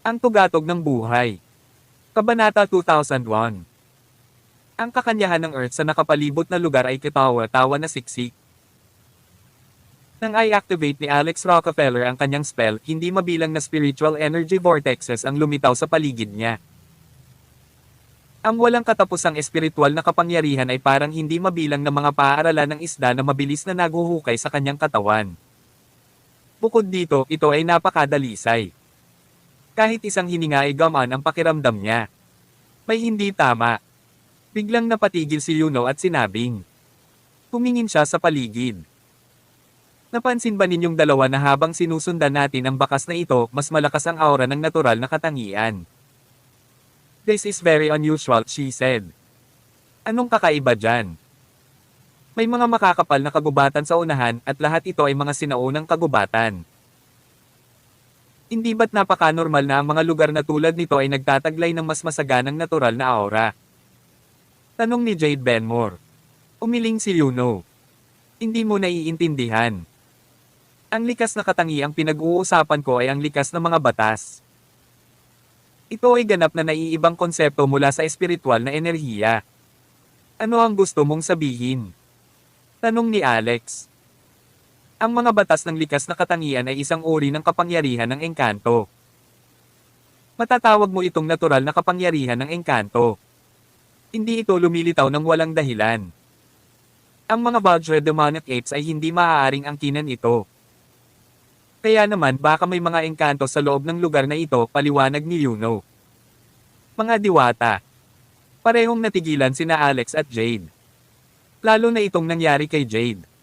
Ang tugatog ng buhay. Kabanata 2001. Ang kakanyahan ng Earth sa nakapalibot na lugar ay katawa-tawa na siksik. Nang i-activate ni Alex Rockefeller ang kanyang spell, hindi mabilang na spiritual energy vortexes ang lumitaw sa paligid niya. Ang walang katapusang espiritual na kapangyarihan ay parang hindi mabilang na mga paaralan ng isda na mabilis na naghuhukay sa kanyang katawan. Bukod dito, ito ay napakadalisay. Kahit isang hininga ay gamaan ang pakiramdam niya. May hindi tama. Biglang napatigil si Yuno at sinabing. Tumingin siya sa paligid. Napansin ba ninyong dalawa na habang sinusundan natin ang bakas na ito, mas malakas ang aura ng natural na katangian? This is very unusual, she said. Anong kakaiba dyan? May mga makakapal na kagubatan sa unahan at lahat ito ay mga sinaunang kagubatan. Hindi ba't napaka-normal na ang mga lugar na tulad nito ay nagtataglay ng mas masaganang natural na aura? Tanong ni Jade Benmore. Umiling si Yuno. Hindi mo naiintindihan. Ang likas na katangiang pinag-uusapan ko ay ang likas na mga batas. Ito ay ganap na naiibang konsepto mula sa espiritual na enerhiya. Ano ang gusto mong sabihin? Tanong ni Alex. Ang mga batas ng likas na katangian ay isang uri ng kapangyarihan ng engkanto. Matatawag mo itong natural na kapangyarihan ng engkanto. Hindi ito lumilitaw ng walang dahilan. Ang mga Vajra demonic apes ay hindi maaaring angkinan ito. Kaya naman baka may mga engkanto sa loob ng lugar na ito, paliwanag ni Yuno. Mga diwata. Parehong natigilan sina Alex at Jade. Lalo na itong nangyari kay Jade.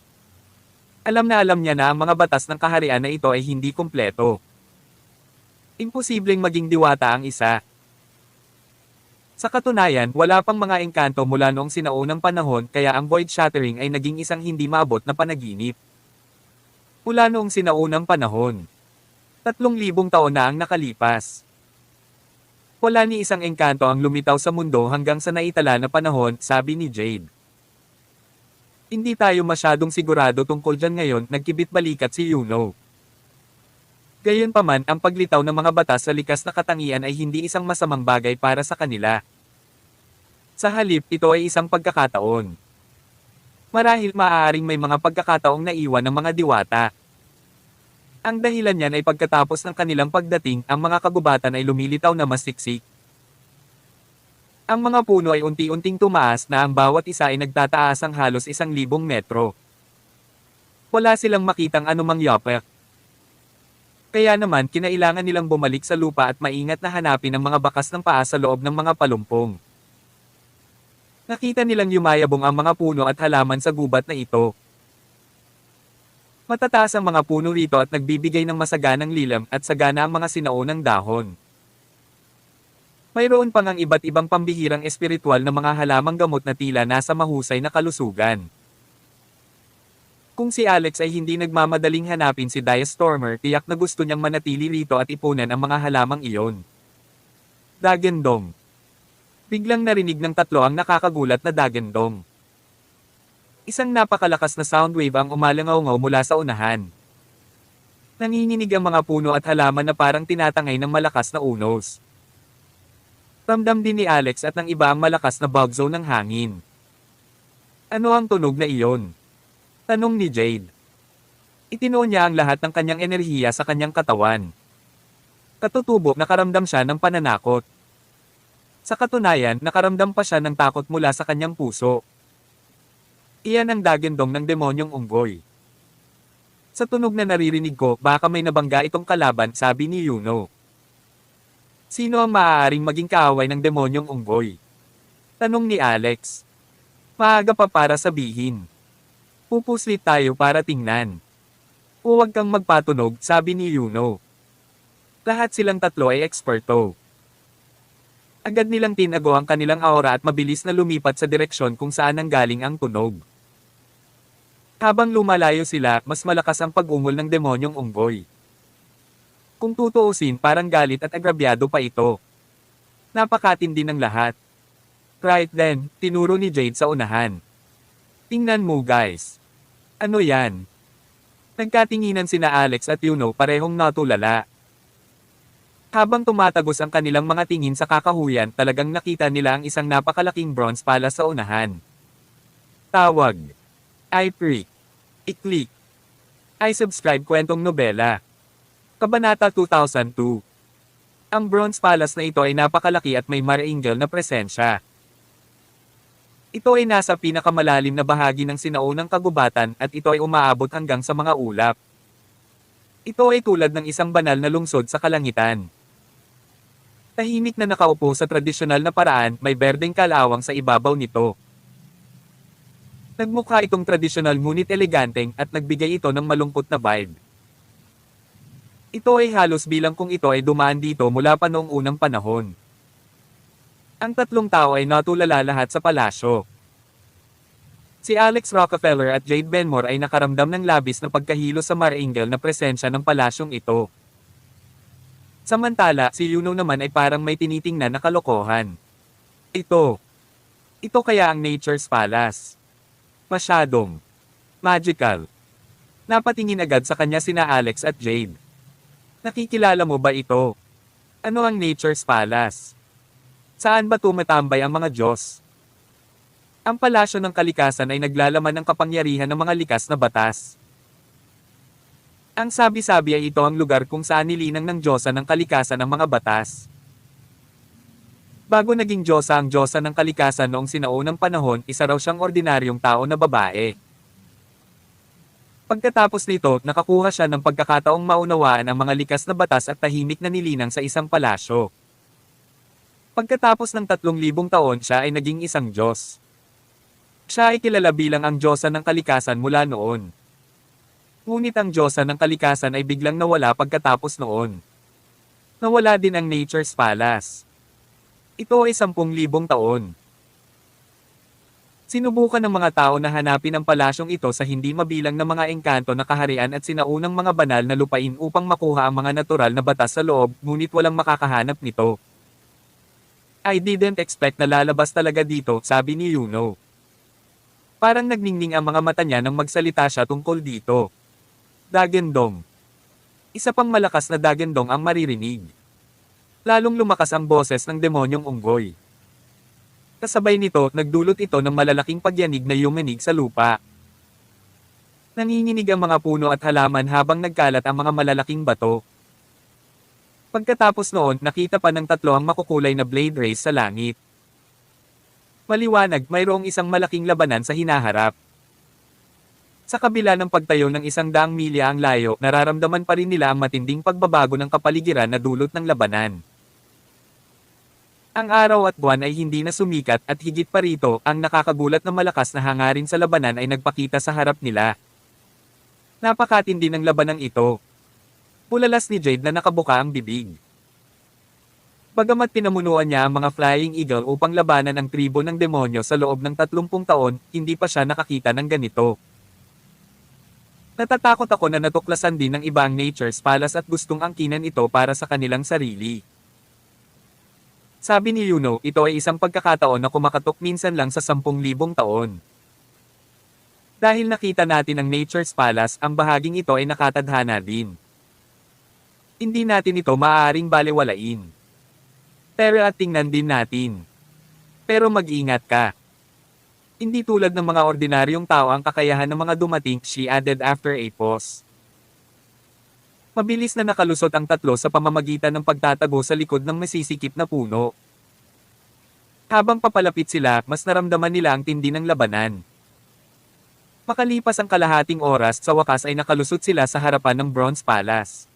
Alam na alam niya na ang mga batas ng kaharian na ito ay hindi kumpleto. Imposibleng maging diwata ang isa. Sa katunayan, wala pang mga engkanto mula noong sinaunang panahon kaya ang void shattering ay naging isang hindi maabot na panaginip. Mula noong sinaunang panahon. 3,000 taon na ang nakalipas. Wala ni isang engkanto ang lumitaw sa mundo hanggang sa naitala na panahon, sabi ni Jade. Hindi tayo masyadong sigurado tungkol dyan ngayon, nagkibit-balikat si Yuno. Gayunpaman, ang paglitaw ng mga batas sa likas na katangian ay hindi isang masamang bagay para sa kanila. Sa halip, ito ay isang pagkakataon. Marahil maaaring may mga pagkakataong naiwan ng mga diwata. Ang dahilan niyan ay pagkatapos ng kanilang pagdating, ang mga kagubatan ay lumilitaw na mas siksik. Ang mga puno ay unti-unting tumaas na ang bawat isa ay nagtataasang halos 1,000 metro. Wala silang makitang anumang yapak. Kaya naman kinailangan nilang bumalik sa lupa at maingat na hanapin ang mga bakas ng paa sa loob ng mga palumpong. Nakita nilang yumayabong ang mga puno at halaman sa gubat na ito. Matataas ang mga puno rito at nagbibigay ng masaganang lilam at sagana ang mga sinaunang dahon. Mayroon pang ang iba't ibang pambihirang espiritual na mga halamang gamot na tila nasa mahusay na kalusugan. Kung si Alex ay hindi nagmamadaling hanapin si Diastormer, tiyak na gusto niyang manatili rito at ipunan ang mga halamang iyon. Dagendong. Biglang narinig ng tatlo ang nakakagulat na dagendong. Isang napakalakas na sound wave ang umalangaw-ngaw mula sa unahan. Nanginginig ang mga puno at halaman na parang tinatangay ng malakas na unos. Ramdam din ni Alex at ng iba ang malakas na bugzo ng hangin. Ano ang tunog na iyon? Tanong ni Jade. Itinuon niya ang lahat ng kanyang enerhiya sa kanyang katawan. Katutubo, nakaramdam siya ng pananakot. Sa katunayan, nakaramdam pa siya ng takot mula sa kanyang puso. Iyan ang dagendong ng demonyong unggoy. Sa tunog na naririnig ko, baka may nabangga itong kalaban, sabi ni Yuno. Sino ang maaaring maging kaaway ng demonyong unggoy? Tanong ni Alex. Maaga pa para sabihin. Pupuslit tayo para tingnan. Huwag kang magpatunog, sabi ni Yuno. Lahat silang tatlo ay eksperto. Agad nilang tinago ang kanilang aura at mabilis na lumipat sa direksyon kung saan nanggaling ang tunog. Habang lumalayo sila, mas malakas ang pag-ungol ng demonyong unggoy. Kung tutuusin, parang galit at agrabyado pa ito. Napakatindi ng lahat. Right then, tinuro ni Jade sa unahan. Tingnan mo guys. Ano yan? Nagkatinginan sina Alex at Yuno, parehong natulala. Habang tumatagos ang kanilang mga tingin sa kakahuyan, talagang nakita nila ang isang napakalaking bronze palace sa unahan. Tawag. I-Freak. I-Click. I-Subscribe kwentong nobela. Kabanata 2002. Ang bronze palace na ito ay napakalaki at may maringel na presensya. Ito ay nasa pinakamalalim na bahagi ng sinaunang kagubatan at ito ay umaabot hanggang sa mga ulap. Ito ay tulad ng isang banal na lungsod sa kalangitan. Tahimik na nakaupo sa tradisyonal na paraan, may berdeng kalawang sa ibabaw nito. Nagmukha itong tradisyonal ngunit eleganteng at nagbigay ito ng malungkot na vibe. Ito ay halos bilang kung ito ay dumaan dito mula pa noong unang panahon. Ang tatlong tao ay natulala lahat sa palasyo. Si Alex Rockefeller at Jade Benmore ay nakaramdam ng labis na pagkahilo sa maringel na presensya ng palasyong ito. Samantala, si Yuno naman ay parang may tinitingnan na kalokohan. Ito kaya ang Nature's Palace. Masyadong magical. Napatingin agad sa kanya sina Alex at Jade. Nakikilala mo ba ito? Ano ang Nature's Palace? Saan ba tumatambay ang mga Diyos? Ang palasyo ng kalikasan ay naglalaman ng kapangyarihan ng mga likas na batas. Ang sabi-sabi ay ito ang lugar kung saan nilinang ng Diyosa ng kalikasan ang mga batas. Bago naging Diyosa ang Diyosa ng kalikasan noong sinaunang panahon, isa raw siyang ordinaryong tao na babae. Pagkatapos nito, nakakuha siya ng pagkakataong maunawaan ang mga likas na batas at tahimik na nilinang sa isang palasyo. Pagkatapos ng 3,000 taon, siya ay naging isang Diyos. Siya ay kilala bilang ang Diyosa ng kalikasan mula noon. Ngunit ang Diyosa ng kalikasan ay biglang nawala pagkatapos noon. Nawala din ang Nature's Palace. Ito ay 10,000 taon. Sinubukan ng mga tao na hanapin ang palasyong ito sa hindi mabilang na mga engkanto na kaharian at sinaunang mga banal na lupain upang makuha ang mga natural na batas sa loob, ngunit walang makakahanap nito. I didn't expect na lalabas talaga dito, sabi ni Yuno. Parang nagningning ang mga mata niya nang magsalita siya tungkol dito. Dagendong. Isa pang malakas na dagendong ang maririnig. Lalong lumakas ang boses ng demonyong unggoy. Kasabay nito, nagdulot ito ng malalaking pagyanig na yumanig sa lupa. Nanginginig ang mga puno at halaman habang nagkalat ang mga malalaking bato. Pagkatapos noon, nakita pa ng tatlo ang makukulay na blade rays sa langit. Maliwanag, mayroong isang malaking labanan sa hinaharap. Sa kabila ng pagtayo ng 100 milya ang layo, nararamdaman pa rin nila ang matinding pagbabago ng kapaligiran na dulot ng labanan. Ang araw at buwan ay hindi na sumikat at higit pa rito, ang nakakagulat na malakas na hangarin sa labanan ay nagpakita sa harap nila. Napakatindi ng labanang ito. Bulalas ni Jade na nakabuka ang bibig. Bagamat pinamunuan niya ang mga Flying Eagle upang labanan ang tribo ng demonyo sa loob ng 30 taon, hindi pa siya nakakita ng ganito. Natatakot ako na natuklasan din ng iba ang Nature's Palace at gustong angkinan ito para sa kanilang sarili. Sabi ni Yuno, ito ay isang pagkakataon na kumakatok minsan lang sa 10,000 taon. Dahil nakita natin ang Nature's Palace, ang bahaging ito ay nakatadhana din. Hindi natin ito maaaring balewalain. Pero at tingnan din natin. Pero mag-ingat ka. Hindi tulad ng mga ordinaryong tao ang kakayahan ng mga dumating, she added after a pause. Mabilis na nakalusot ang tatlo sa pamamagitan ng pagtatago sa likod ng masisikip na puno. Habang papalapit sila, mas naramdaman nila ang tindi ng labanan. Makalipas ang kalahating oras, sa wakas ay nakalusot sila sa harapan ng Bronze Palace.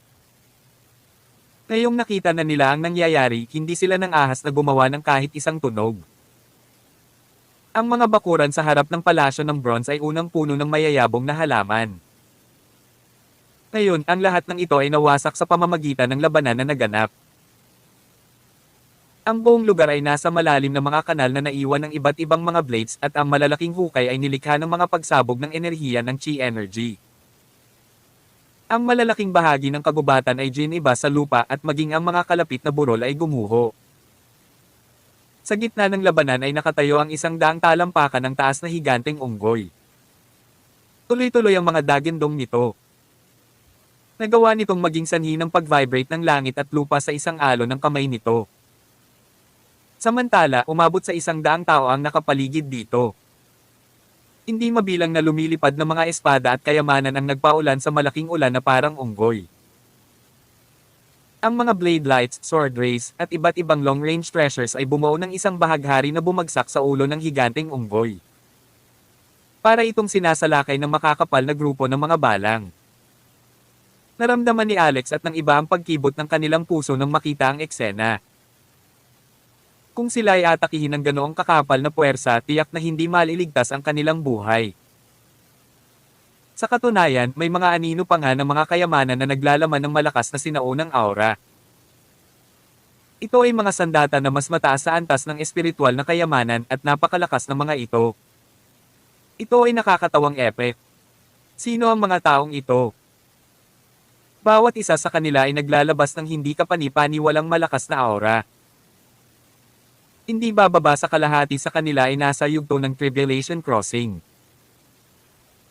Ngayong nakita na nila ang nangyayari, hindi sila nang ahas na gumawa ng kahit isang tunog. Ang mga bakuran sa harap ng palasyo ng bronze ay unang puno ng mayayabong na halaman. Ngayon, ang lahat ng ito ay nawasak sa pamamagitan ng labanan na naganap. Ang buong lugar ay nasa malalim na mga kanal na naiwan ng iba't ibang mga blades at ang malalaking hukay ay nilikha ng mga pagsabog ng enerhiya ng chi energy. Ang malalaking bahagi ng kagubatan ay giniba sa lupa at maging ang mga kalapit na burol ay gumuho. Sa gitna ng labanan ay nakatayo ang 100 talampakan ng taas na higanteng unggoy. Tuloy-tuloy ang mga dagendong nito. Nagawa nitong maging sanhi ng pag-vibrate ng langit at lupa sa isang alon ng kamay nito. Samantala, umabot sa 100 tao ang nakapaligid dito. Hindi mabilang na lumilipad na mga espada at kayamanan ang nagpaulan sa malaking ulan na parang unggoy. Ang mga blade lights, sword rays, at iba't ibang long-range treasures ay bumuo ng isang bahaghari na bumagsak sa ulo ng higanteng unggoy. Para itong sinasalakay ng makakapal na grupo ng mga balang. Naramdaman ni Alex at ng iba ang pagkibot ng kanilang puso nang makita ang eksena. Kung sila ay atakihin ng ganoong kakapal na puwersa, tiyak na hindi maliligtas ang kanilang buhay. Sa katunayan, may mga anino pa nga ng mga kayamanan na naglalaman ng malakas na sinaunang aura. Ito ay mga sandata na mas mataas sa antas ng espiritual na kayamanan at napakalakas ng mga ito. Ito ay nakakatawang epic. Sino ang mga taong ito? Bawat isa sa kanila ay naglalabas ng hindi kapani-paniwalang malakas na aura. Hindi bababa sa kalahati sa kanila ay nasa yugto ng Tribulation Crossing.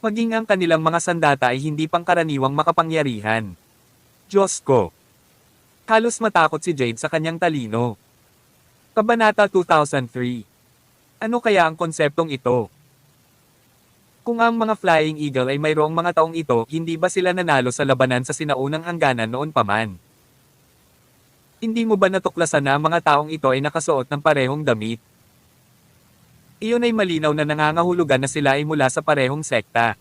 Maging ang kanilang mga sandata ay hindi pangkaraniwang makapangyarihan. Diyos ko! Halos matakot si Jade sa kanyang talino. Kabanata 2003. Ano kaya ang konseptong ito? Kung ang mga Flying Eagle ay mayroong mga taong ito, hindi ba sila nanalo sa labanan sa sinaunang hangganan noon pa man? Hindi mo ba natuklasan na ang mga taong ito ay nakasuot ng parehong damit? Iyon ay malinaw na nangangahulugan na sila ay mula sa parehong sekta.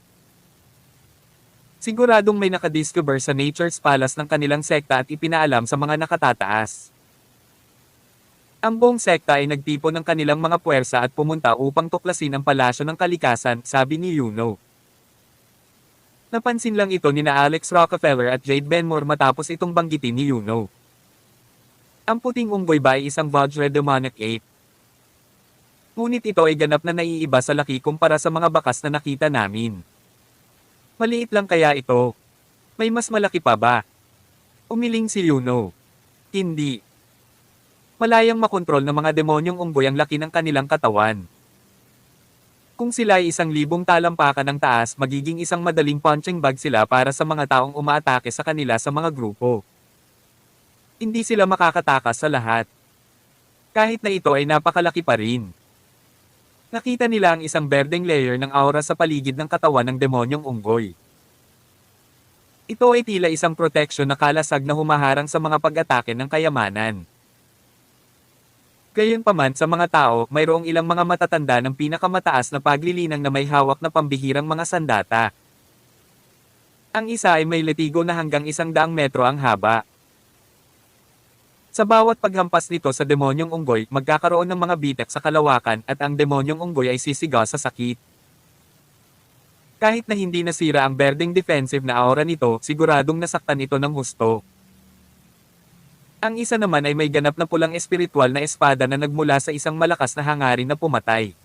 Siguradong may nakadiscover sa Nature's Palace ng kanilang sekta at ipinaalam sa mga nakatataas. Ang buong sekta ay nagtipon ng kanilang mga puwersa at pumunta upang tuklasin ang palasyo ng kalikasan, sabi ni Yuno. Napansin lang ito nina Alex Rockefeller at Jade Benmore matapos itong banggitin ni Yuno. Ang puting unggoy ba ay isang Vajra demonic ape? Ngunit ito ay ganap na naiiba sa laki kumpara sa mga bakas na nakita namin. Maliit lang kaya ito? May mas malaki pa ba? Umiling si Yuno. Hindi. Malayang makontrol ng mga demonyong unggoy ang laki ng kanilang katawan. Kung sila ay 1,000 talampakan ng taas, magiging isang madaling punching bag sila para sa mga taong umaatake sa kanila sa mga grupo. Hindi sila makakatakas sa lahat. Kahit na ito ay napakalaki pa rin. Nakita nila ang isang berdeng layer ng aura sa paligid ng katawan ng demonyong unggoy. Ito ay tila isang protection na kalasag na humaharang sa mga pag-atake ng kayamanan. Gayunpaman sa mga tao, mayroong ilang mga matatanda ng pinakamataas na paglilinang na may hawak na pambihirang mga sandata. Ang isa ay may letigo na hanggang 100 metro ang haba. Sa bawat paghampas nito sa demonyong unggoy, magkakaroon ng mga bitak sa kalawakan at ang demonyong unggoy ay sisigaw sa sakit. Kahit na hindi nasira ang berdeng defensive na aura nito, siguradong nasaktan ito ng husto. Ang isa naman ay may ganap na pulang espiritual na espada na nagmula sa isang malakas na hangarin na pumatay.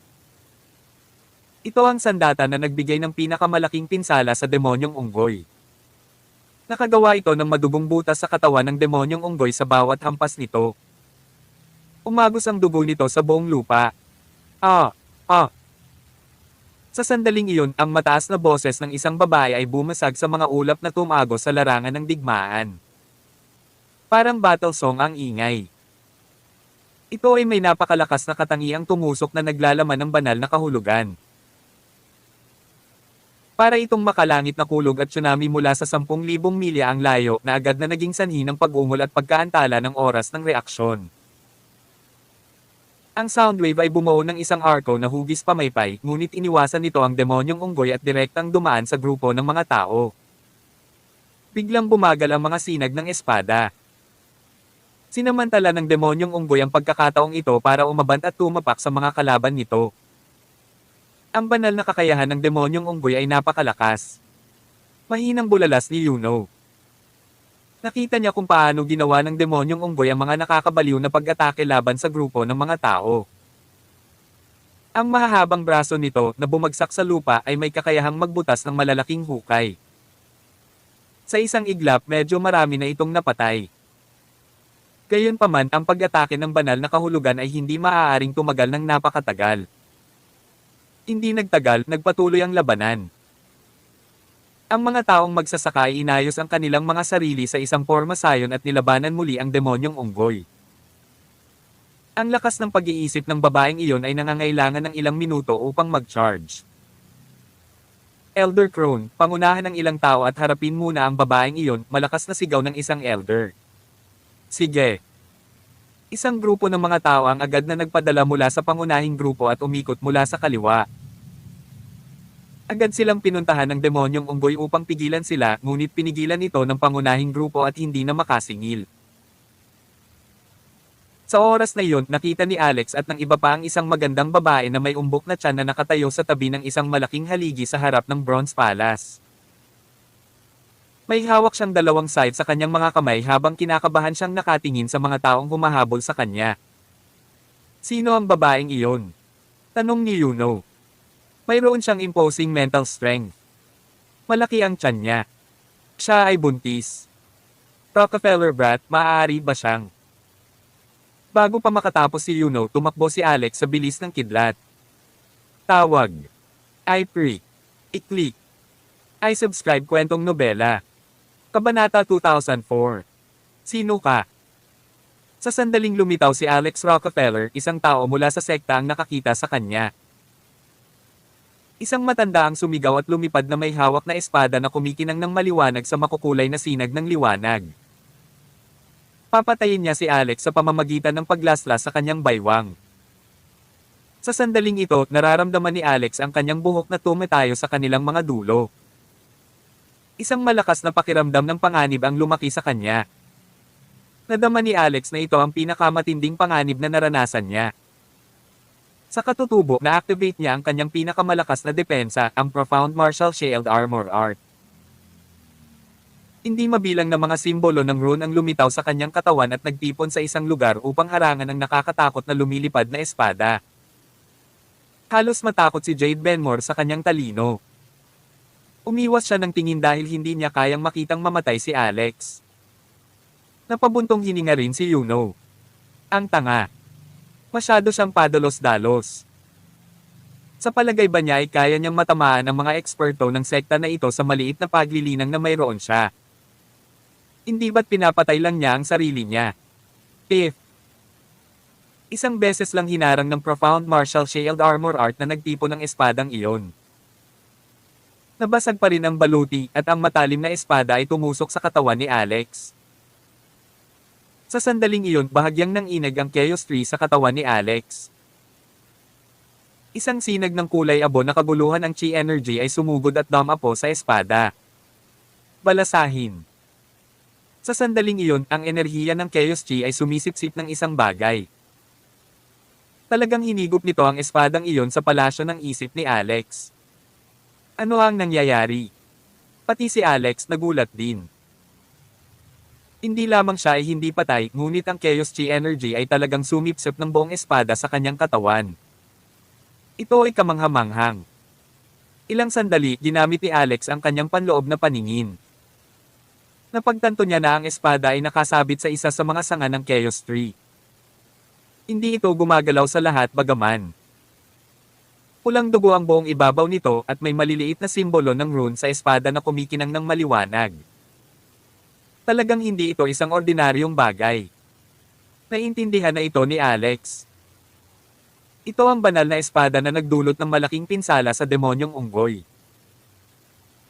Ito ang sandata na nagbigay ng pinakamalaking pinsala sa demonyong unggoy. Nakagawa ito ng madugong butas sa katawan ng demonyong unggoy sa bawat hampas nito. Umagos ang dugo nito sa buong lupa. Sa sandaling iyon, ang mataas na boses ng isang babae ay bumasag sa mga ulap na tumagos sa larangan ng digmaan. Parang battle song ang ingay. Ito ay may napakalakas na katangiang tumusok na naglalaman ng banal na kahulugan. Para itong makalangit na kulog at tsunami mula sa 10,000 milya ang layo na agad na naging sanhi ng pag-ungol at pagkaantala ng oras ng reaksyon. Ang soundwave ay bumuo ng isang arco na hugis pamaypay, ngunit iniwasan nito ang demonyong unggoy at direktang dumaan sa grupo ng mga tao. Biglang bumagal ang mga sinag ng espada. Sinamantala ng demonyong unggoy ang pagkakataong ito para umabant at tumapak sa mga kalaban nito. Ang banal na kakayahan ng demonyong unggoy ay napakalakas. Mahinang bulalas ni Yuno. Nakita niya kung paano ginawa ng demonyong unggoy ang mga nakakabaliw na pag-atake laban sa grupo ng mga tao. Ang mahahabang braso nito na bumagsak sa lupa ay may kakayahang magbutas ng malalaking hukay. Sa isang iglap, medyo marami na itong napatay. Gayunpaman, ang pag-atake ng banal na kahulugan ay hindi maaaring tumagal ng napakatagal. Hindi nagtagal, nagpatuloy ang labanan. Ang mga taong magsasaka ay inayos ang kanilang mga sarili sa isang pormasayon at nilabanan muli ang demonyong unggoy. Ang lakas ng pag-iisip ng babaeng iyon ay nangangailangan ng ilang minuto upang mag-charge. Elder Crone, pangunahan ng ilang tao at harapin muna ang babaeng iyon, malakas na sigaw ng isang elder. Sige. Isang grupo ng mga tao ang agad na nagpadala mula sa pangunahing grupo at umikot mula sa kaliwa. Agad silang pinuntahan ng demonyong unggoy upang pigilan sila, ngunit pinigilan ito ng pangunahing grupo at hindi na makasingil. Sa oras na iyon, nakita ni Alex at ng iba pa ang isang magandang babae na may umbok na tiyan na nakatayo sa tabi ng isang malaking haligi sa harap ng Bronze Palace. May hawak siyang dalawang scythe sa kanyang mga kamay habang kinakabahan siyang nakatingin sa mga taong humahabol sa kanya. Sino ang babaeng iyon? Tanong ni Yuno. Mayroon siyang imposing mental strength. Malaki ang tiyan niya. Siya ay buntis. Rockefeller brat, maaari ba siyang? Bago pa makatapos si Yuno, tumakbo si Alex sa bilis ng kidlat. Tawag. I-pre. I-click. I-subscribe kwentong nobela. Kabanata 2004. Sino ka? Sa sandaling lumitaw si Alex Rockefeller, isang tao mula sa sekta ang nakakita sa kanya. Isang matanda ang sumigaw at lumipad na may hawak na espada na kumikinang ng maliwanag sa makukulay na sinag ng liwanag. Papatayin niya si Alex sa pamamagitan ng paglaslas sa kanyang baywang. Sa sandaling ito, nararamdaman ni Alex ang kanyang buhok na tumatayo sa kanilang mga dulo. Isang malakas na pakiramdam ng panganib ang lumaki sa kanya. Nadama ni Alex na ito ang pinakamatinding panganib na naranasan niya. Sa katutubo, na-activate niya ang kanyang pinakamalakas na depensa, ang Profound Martial Shield Armor Art. Hindi mabilang na mga simbolo ng rune ang lumitaw sa kanyang katawan at nagtipon sa isang lugar upang harangan ang nakakatakot na lumilipad na espada. Halos matakot si Jade Benmore sa kanyang talino. Umiwas siya ng tingin dahil hindi niya kayang makitang mamatay si Alex. Napabuntong hininga rin si Yuno. Ang tanga. Masyado siyang padalos-dalos. Sa palagay ba niya ay kaya niyang matamaan ang mga eksperto ng sekta na ito sa maliit na paglilinang na mayroon siya? Hindi ba't pinapatay lang niya ang sarili niya? If isang beses lang hinarang ng Profound Martial Shield Armor Art na nagtipon ng espadang iyon. Nabasag pa rin ang baluti at ang matalim na espada ay tumusok sa katawan ni Alex. Sa sandaling iyon, bahagyang nanginag ang Chaos Tree sa katawan ni Alex. Isang sinag ng kulay abo na kaguluhan ang Chi Energy ay sumugod at dumapo sa espada. Balasahin. Sa sandaling iyon, ang enerhiya ng Chaos Chi ay sumisipsip ng isang bagay. Talagang hinigop nito ang espadang iyon sa palasyo ng isip ni Alex. Ano ang nangyayari? Pati si Alex nagulat din. Hindi lamang siya ay hindi patay, ngunit ang Chaos Chi Energy ay talagang sumipsip ng buong espada sa kanyang katawan. Ito ay kamanghamanghang. Ilang sandali, ginamit ni Alex ang kanyang panloob na paningin. Napagtanto niya na ang espada ay nakasabit sa isa sa mga sanga ng Chaos Tree. Hindi ito gumagalaw sa lahat bagaman. Pulang dugo ang buong ibabaw nito at may maliliit na simbolo ng rune sa espada na kumikinang ng maliwanag. Talagang hindi ito isang ordinaryong bagay. Naiintindihan na ito ni Alex. Ito ang banal na espada na nagdulot ng malaking pinsala sa demonyong unggoy.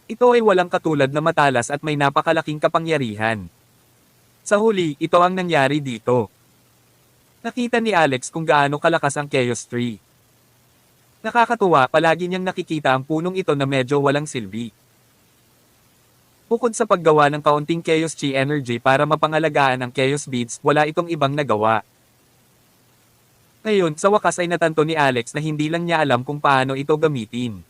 Ito ay walang katulad na matalas at may napakalaking kapangyarihan. Sa huli, ito ang nangyari dito. Nakita ni Alex kung gaano kalakas ang Chaos Tree. Nakakatuwa, palagi niyang nakikita ang punong ito na medyo walang silbi. Bukod sa paggawa ng kaunting Chaos Chi Energy para mapangalagaan ang Chaos Beads, wala itong ibang nagawa. Ngayon, sa wakas ay natanto ni Alex na hindi lang niya alam kung paano ito gamitin.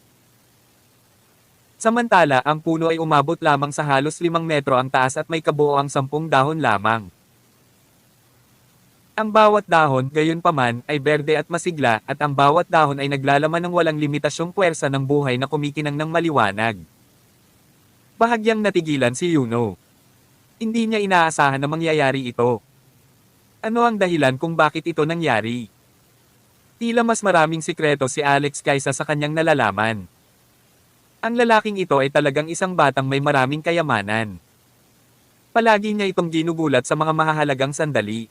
Samantala, ang puno ay umabot lamang sa halos 5 metro ang taas at may kabuoang 10 dahon lamang. Ang bawat dahon, gayunpaman, ay berde at masigla, at ang bawat dahon ay naglalaman ng walang limitasyong puwersa ng buhay na kumikinang ng maliwanag. Bahagyang natigilan si Yuno. Hindi niya inaasahan na mangyayari ito. Ano ang dahilan kung bakit ito nangyari? Tila mas maraming sikreto si Alex kaysa sa kanyang nalalaman. Ang lalaking ito ay talagang isang batang may maraming kayamanan. Palagi niya itong ginugulat sa mga mahahalagang sandali.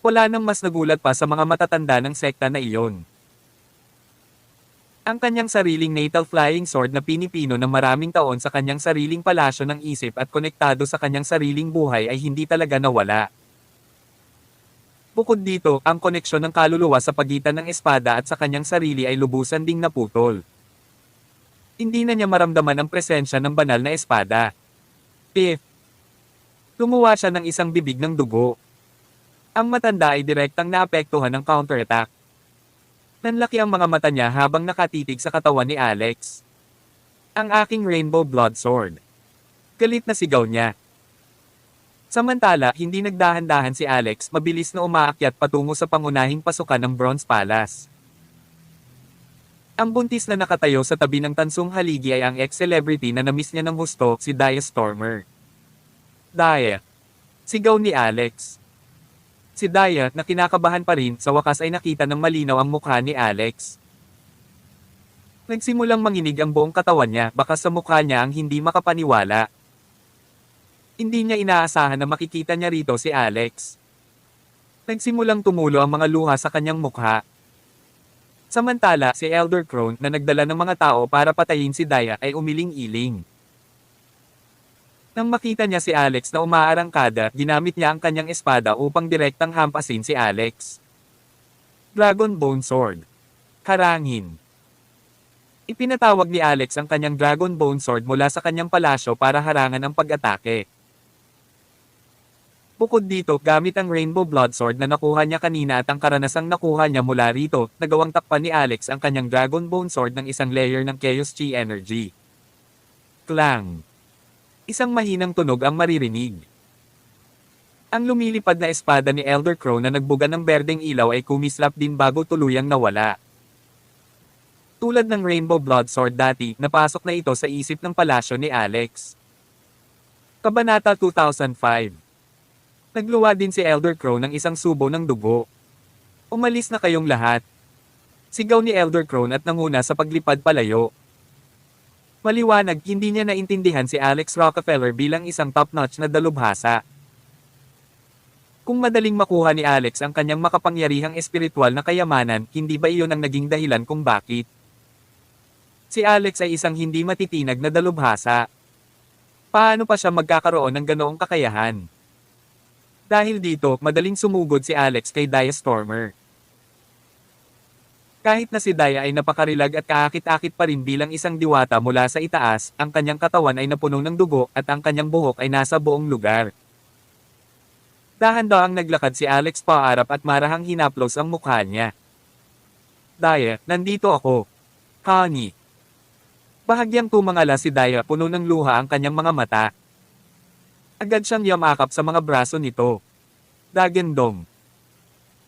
Wala nang mas nagulat pa sa mga matatanda ng sekta na iyon. Ang kanyang sariling natal flying sword na pinipino ng maraming taon sa kanyang sariling palasyo ng isip at konektado sa kanyang sariling buhay ay hindi talaga nawala. Bukod dito, ang koneksyon ng kaluluwa sa pagitan ng espada at sa kanyang sarili ay lubusan ding naputol. Hindi na niya maramdaman ang presensya ng banal na espada. Pif! Lumuwa siya ng isang bibig ng dugo. Ang matanda ay direktang naapektuhan ng counterattack. Nanlaki ang mga mata niya habang nakatitig sa katawan ni Alex. Ang aking rainbow blood sword. Galit na sigaw niya. Samantala, hindi nagdahan-dahan si Alex, mabilis na umaakyat patungo sa pangunahing pasukan ng Bronze Palace. Ang buntis na nakatayo sa tabi ng tansong haligi ay ang ex-celebrity na namiss niya ng husto, si Dia Stormer. Dia! Sigaw ni Alex. Si Dia, na kinakabahan pa rin, sa wakas ay nakita ng malinaw ang mukha ni Alex. Nagsimulang manginig ang buong katawan niya, baka sa mukha niya ang hindi makapaniwala. Hindi niya inaasahan na makikita niya rito si Alex. Nagsimulang tumulo ang mga luha sa kanyang mukha. Samantala, si Elder Crone, na nagdala ng mga tao para patayin si Dia, ay umiling-iling. Nang makita niya si Alex na umaarangkada, ginamit niya ang kanyang espada upang direktang hampasin si Alex. Dragon Bone Sword. Karangin. Ipinatawag ni Alex ang kanyang Dragon Bone Sword mula sa kanyang palasyo para harangan ang pag-atake. Bukod dito, gamit ang Rainbow Blood Sword na nakuha niya kanina at ang karanasang nakuha niya mula rito, nagawang takpan ni Alex ang kanyang Dragon Bone Sword ng isang layer ng Chaos Chi Energy. Clang! Isang mahinang tunog ang maririnig. Ang lumilipad na espada ni Elder Crow na nagbuga ng berdeng ilaw ay kumislap din bago tuluyang nawala. Tulad ng Rainbow Blood Sword dati, napasok na ito sa isip ng palasyo ni Alex. Kabanata 2005. Nagluwa din si Elder Crow ng isang subo ng dugo. Umalis na kayong lahat. Sigaw ni Elder Crow at nanguna sa paglipad palayo. Maliwanag, hindi niya naintindihan si Alex Rockefeller bilang isang top-notch na dalubhasa. Kung madaling makuha ni Alex ang kanyang makapangyarihang espiritual na kayamanan, hindi ba iyon ang naging dahilan kung bakit? Si Alex ay isang hindi matitinag na dalubhasa. Paano pa siya magkakaroon ng ganoong kakayahan? Dahil dito, madaling sumugod si Alex kay Dia Stormer. Kahit na si Dia ay napakarilag at kaakit-akit pa rin bilang isang diwata mula sa itaas, ang kanyang katawan ay napuno ng dugo at ang kanyang buhok ay nasa buong lugar. Dahan-dahang naglakad si Alex paarap at marahang hinaplos ang mukha niya. Dia, nandito ako. Connie. Bahagyang tumangala si Dia, puno ng luha ang kanyang mga mata. Agad siyang yamakap sa mga braso nito. Dagendong.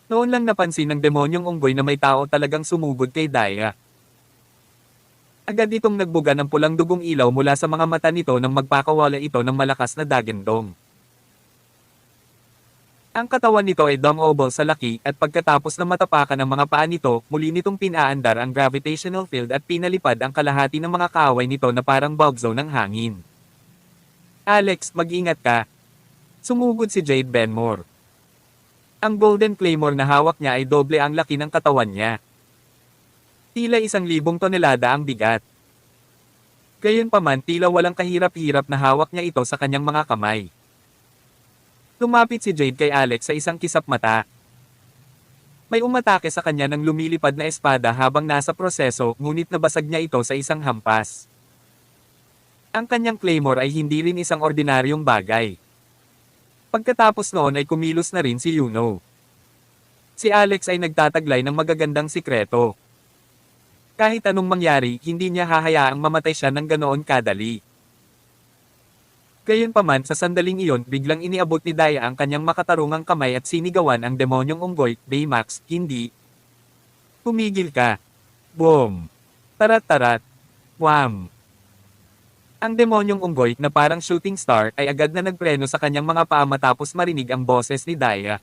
Noon lang napansin ng demonyong unggoy na may tao talagang sumugod kay Dia. Agad itong nagbuga ng pulang dugong ilaw mula sa mga mata nito nang magpakawala ito ng malakas na dagendong. Ang katawan nito ay dung-oval sa laki at pagkatapos na matapakan ng mga paa nito, muli nitong pinaandar ang gravitational field at pinalipad ang kalahati ng mga kaaway nito na parang bulb zone ng hangin. Alex, mag-ingat ka. Sumugod si Jade Benmore. Ang Golden Claymore na hawak niya ay doble ang laki ng katawan niya. Tila 1,000 tonelada ang bigat. Gayunpaman, tila walang kahirap-hirap na hawak niya ito sa kanyang mga kamay. Lumapit si Jade kay Alex sa isang kisap mata. May umatake sa kanya ng lumilipad na espada habang nasa proseso, ngunit nabasag niya ito sa isang hampas. Ang kanyang claymore ay hindi rin isang ordinaryong bagay. Pagkatapos noon ay kumilos na rin si Yuno. Si Alex ay nagtataglay ng magagandang sikreto. Kahit anong mangyari, hindi niya hahayaang mamatay siya ng ganoon kadali. Gayunpaman, sa sandaling iyon, biglang iniabot ni Dia ang kanyang makatarungang kamay at sinigawan ang demonyong unggoy, Baymax, hindi. Tumigil ka. Boom. Tarat-tarat. Wham. Ang demonyong unggoy, na parang shooting star, ay agad na nagpreno sa kanyang mga paa matapos marinig ang boses ni Dia.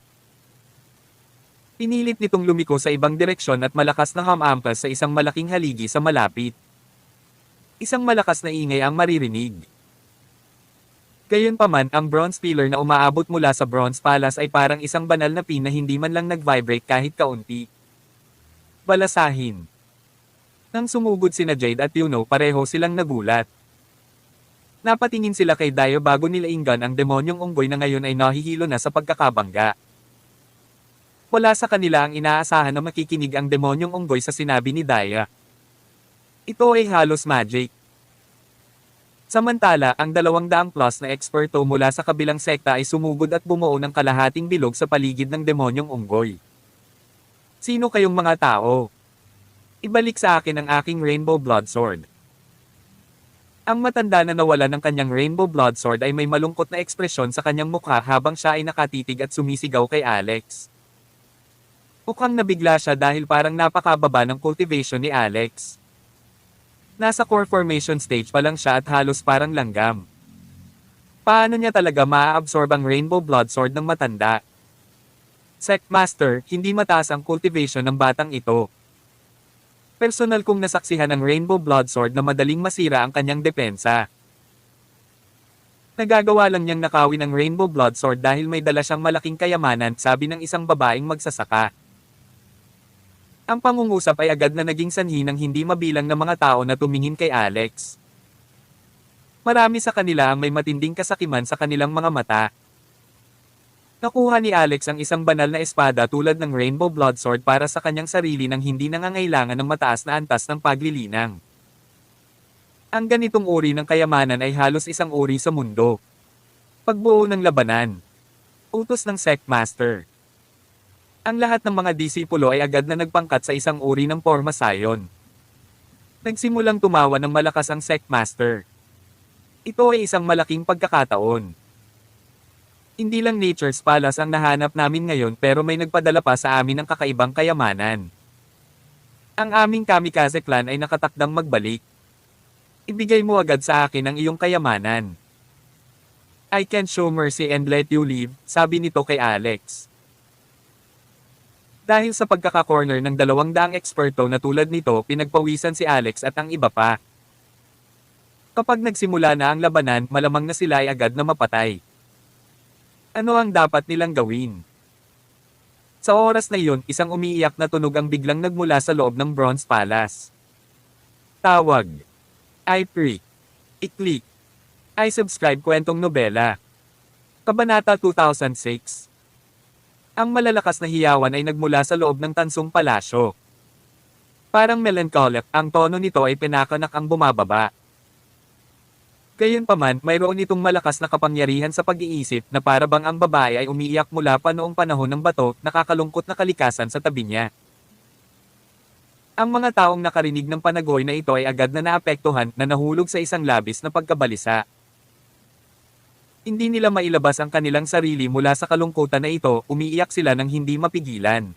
Pinilit nitong lumiko sa ibang direksyon at malakas na hamampas sa isang malaking haligi sa malapit. Isang malakas na ingay ang maririnig. Gayunpaman, ang bronze pillar na umaabot mula sa Bronze Palace ay parang isang banal na pin na hindi man lang nag-vibrate kahit kaunti. Balasahin. Nang sumugod sina Jade at Yuno, pareho silang nagulat. Napatingin sila kay Dio bago nila inggan ang demonyong unggoy na ngayon ay nahihilo na sa pagkakabangga. Wala sa kanila ang inaasahan na makikinig ang demonyong unggoy sa sinabi ni Dio. Ito ay halos magic. Samantala, ang 200 plus na eksperto mula sa kabilang sekta ay sumugod at bumuo ng kalahating bilog sa paligid ng demonyong unggoy. Sino kayong mga tao? Ibalik sa akin ang aking Rainbow Blood Sword. Ang matanda na nawala ng kanyang Rainbow Blood Sword ay may malungkot na ekspresyon sa kanyang mukha habang siya ay nakatitig at sumisigaw kay Alex. Mukhang nabigla siya dahil parang napakababa ng cultivation ni Alex. Nasa core formation stage pa lang siya at halos parang langgam. Paano niya talaga maa-absorb ang Rainbow Blood Sword ng matanda? Sect Master, hindi mataas ang cultivation ng batang ito. Personal kong nasaksihan ang Rainbow Blood Sword na madaling masira ang kanyang depensa. Nagagawa lang niyang nakawin ang Rainbow Blood Sword dahil may dala siyang malaking kayamanan, sabi ng isang babaeng magsasaka. Ang pangungusap ay agad na naging sanhi ng hindi mabilang na mga tao na tumingin kay Alex. Marami sa kanila ang may matinding kasakiman sa kanilang mga mata. Nakuha ni Alex ang isang banal na espada tulad ng Rainbow Blood Sword para sa kanyang sarili nang hindi nangangailangan ng mataas na antas ng paglilinang. Ang ganitong uri ng kayamanan ay halos isang uri sa mundo. Pagbuo ng labanan. Utos ng Sect Master. Ang lahat ng mga disipulo ay agad na nagpangkat sa isang uri ng porma sayon. Nagsimulang tumawa ng malakas ang Sect Master. Ito ay isang malaking pagkakataon. Hindi lang Nature's Palace ang nahanap namin ngayon pero may nagpadala pa sa amin ng kakaibang kayamanan. Ang aming kamikaze clan ay nakatakdang magbalik. Ibigay mo agad sa akin ang iyong kayamanan. I can show mercy and let you live, sabi nito kay Alex. Dahil sa pagkaka-corner ng 200 eksperto na tulad nito, pinagpawisan si Alex at ang iba pa. Kapag nagsimula na ang labanan, malamang na sila ay agad na mapatay. Ano ang dapat nilang gawin? Sa oras na iyon, isang umiiyak na tunog ang biglang nagmula sa loob ng Bronze Palace. Tawag. I pray. I-click. I subscribe kwentong nobela. Kabanata 2006. Ang malalakas na hiyawan ay nagmula sa loob ng tansong palasyo. Parang melancholic, ang tono nito ay pinakanak ang bumababa. Gayunpaman, mayroon itong malakas na kapangyarihan sa pag-iisip na para bang ang babae ay umiiyak mula pa noong panahon ng bato, nakakalungkot na kalikasan sa tabi niya. Ang mga taong nakarinig ng panagoy na ito ay agad na naapektuhan na nahulog sa isang labis na pagkabalisa. Hindi nila mailabas ang kanilang sarili mula sa kalungkutan na ito, umiiyak sila nang hindi mapigilan.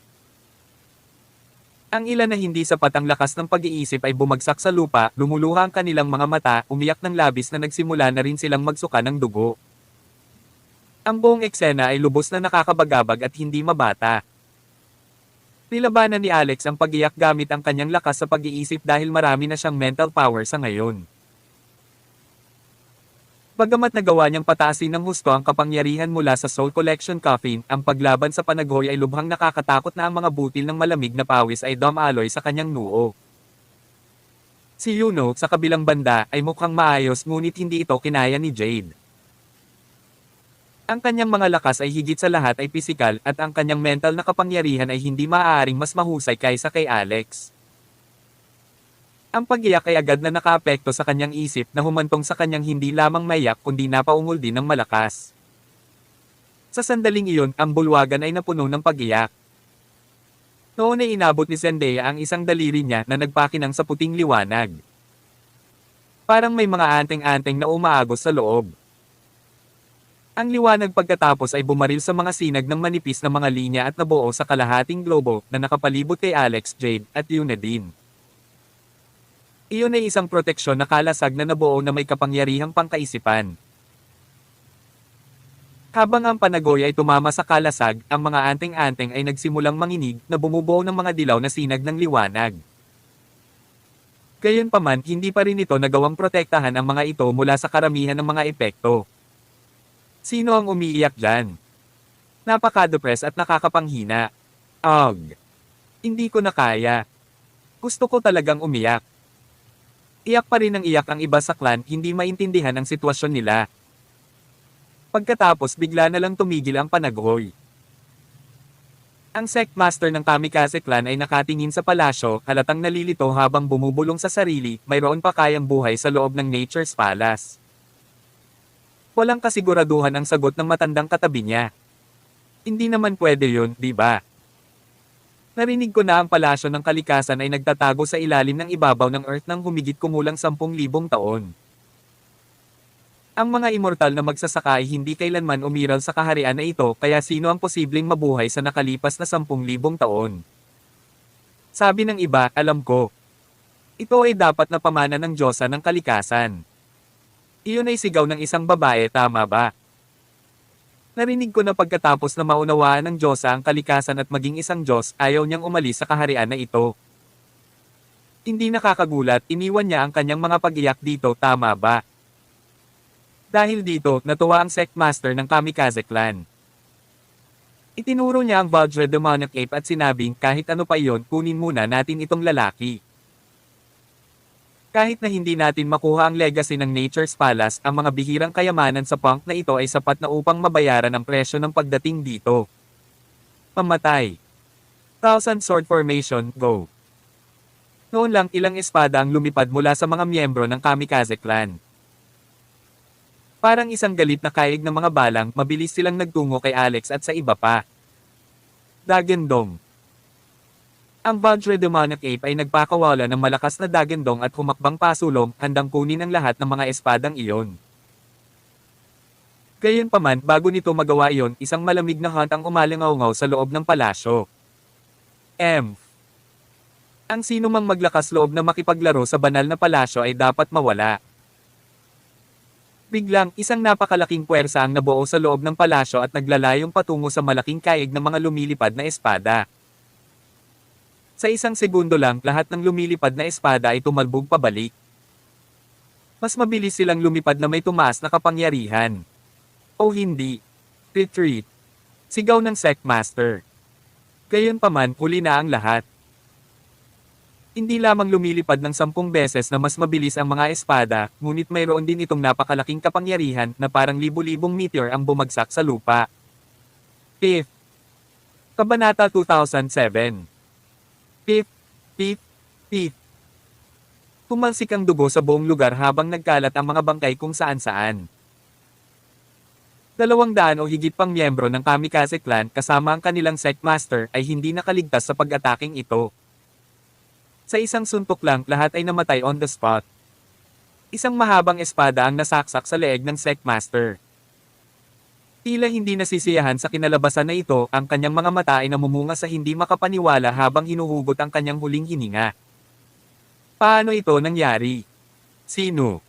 Ang ilan na hindi sapat ang lakas ng pag-iisip ay bumagsak sa lupa, lumuluha ang kanilang mga mata, umiyak ng labis na nagsimula na rin silang magsuka ng dugo. Ang buong eksena ay lubos na nakakabagabag at hindi mabata. Nilabanan ni Alex ang pag-iyak gamit ang kanyang lakas sa pag-iisip dahil marami na siyang mental power sa ngayon. Bagamat nagawa niyang pataasin ng husto ang kapangyarihan mula sa Soul Collection Coffin, ang paglaban sa panagoy ay lubhang nakakatakot na ang mga butil ng malamig na pawis ay dumaloy sa kanyang noo. Si Yuno, sa kabilang banda, ay mukhang maayos ngunit hindi ito kinaya ni Jade. Ang kanyang mga lakas ay higit sa lahat ay pisikal at ang kanyang mental na kapangyarihan ay hindi maaaring mas mahusay kaysa kay Alex. Ang pag-iyak ay agad na nakaapekto sa kanyang isip na humantong sa kanyang hindi lamang maiyak kundi napaungol din ng malakas. Sa sandaling iyon, ang bulwagan ay napuno ng pag-iyak. Noon ay inabot ni Zendaya ang isang daliri niya na nagpakinang sa puting liwanag. Parang may mga anteng-anteng na umaagos sa loob. Ang liwanag pagkatapos ay bumaril sa mga sinag ng manipis na mga linya at nabuo sa kalahating globo na nakapalibot kay Alex, Jade, at Yuna din. Iyon ay isang proteksyon na kalasag na nabuo na may kapangyarihang pangkaisipan. Habang ang panagoy ay tumama sa kalasag, ang mga anteng-anteng ay nagsimulang manginig na bumubuo ng mga dilaw na sinag ng liwanag. Gayunpaman, hindi pa rin ito nagawang protektahan ang mga ito mula sa karamihan ng mga epekto. Sino ang umiiyak dyan? Napaka-depressed at nakakapanghina. Ugh. Hindi ko na kaya. Gusto ko talagang umiyak. Iyak pa rin ng iyak ang iba sa clan, hindi maintindihan ang sitwasyon nila. Pagkatapos bigla na lang tumigil ang panaghoy. Ang sect master ng Kamikaze clan ay nakatingin sa palasyo, halatang nalilito habang bumubulong sa sarili, mayroon pa kayang buhay sa loob ng Nature's Palace. Walang kasiguraduhan ang sagot ng matandang katabi niya. Hindi naman pwede yun, di ba? Narinig ko na ang palasyo ng kalikasan ay nagtatago sa ilalim ng ibabaw ng Earth ng humigit kumulang 10,000 taon. Ang mga immortal na magsasaka ay hindi kailanman umiral sa kaharian na ito, kaya sino ang posibleng mabuhay sa nakalipas na 10,000 taon? Sabi ng iba, alam ko. Ito ay dapat na pamana ng Diyosa ng kalikasan. Iyon ay sigaw ng isang babae, tama ba? Narinig ko na pagkatapos na maunawaan ng Diyosa ang kalikasan at maging isang Diyos, ayaw niyang umalis sa kaharian na ito. Hindi nakakagulat, iniwan niya ang kanyang mga pag-iyak dito, tama ba? Dahil dito, natuwa ang sect master ng Kamikaze clan. Itinuro niya ang Vajra Demonic Ape at sinabing kahit ano pa iyon, kunin muna natin itong lalaki. Kahit na hindi natin makuha ang legacy ng Nature's Palace, ang mga bihirang kayamanan sa punk na ito ay sapat na upang mabayaran ang presyo ng pagdating dito. Pamatay. Thousand Sword Formation, go. Noon lang ilang espada ang lumipad mula sa mga miyembro ng Kamikaze clan. Parang isang galit na kaig ng mga balang, mabilis silang nagtungo kay Alex at sa iba pa. Dagendong. Ang Vajra Demonic Ape ay nagpakawala ng malakas na dagendong at humakbang pasulong, handang kunin ang lahat ng mga espadang iyon. Gayunpaman, bago nito magawa iyon, isang malamig na hunt ang umalingaw-ngaw sa loob ng palasyo. Ang sino mang maglakas loob na makipaglaro sa banal na palasyo ay dapat mawala. Biglang, isang napakalaking puwersa ang nabuo sa loob ng palasyo at naglalayong patungo sa malaking kaig ng mga lumilipad na espada. Sa isang segundo lang, lahat ng lumilipad na espada ay tumalbog pabalik. Mas mabilis silang lumipad na may tumaas na kapangyarihan. O hindi. Retreat. Sigaw ng sect master. Gayunpaman, huli na ang lahat. Hindi lamang lumilipad ng 10 beses na mas mabilis ang mga espada, ngunit mayroon din itong napakalaking kapangyarihan na parang libu-libong meteor ang bumagsak sa lupa. Fifth. Kabanata 2007. Fifth. Tumalsik ang dugo sa buong lugar habang nagkalat ang mga bangkay kung saan-saan. 200 o higit pang miyembro ng Kamikaze clan kasama ang kanilang sect master ay hindi nakaligtas sa pag-ataking ito. Sa isang suntok lang, lahat ay namatay on the spot. Isang mahabang espada ang nasaksak sa leeg ng sect master. Tila hindi nasisiyahan sa kinalabasan na ito, ang kanyang mga mata ay namumunga sa hindi makapaniwala habang hinuhugot ang kanyang huling hininga. Paano ito nangyari? Sino?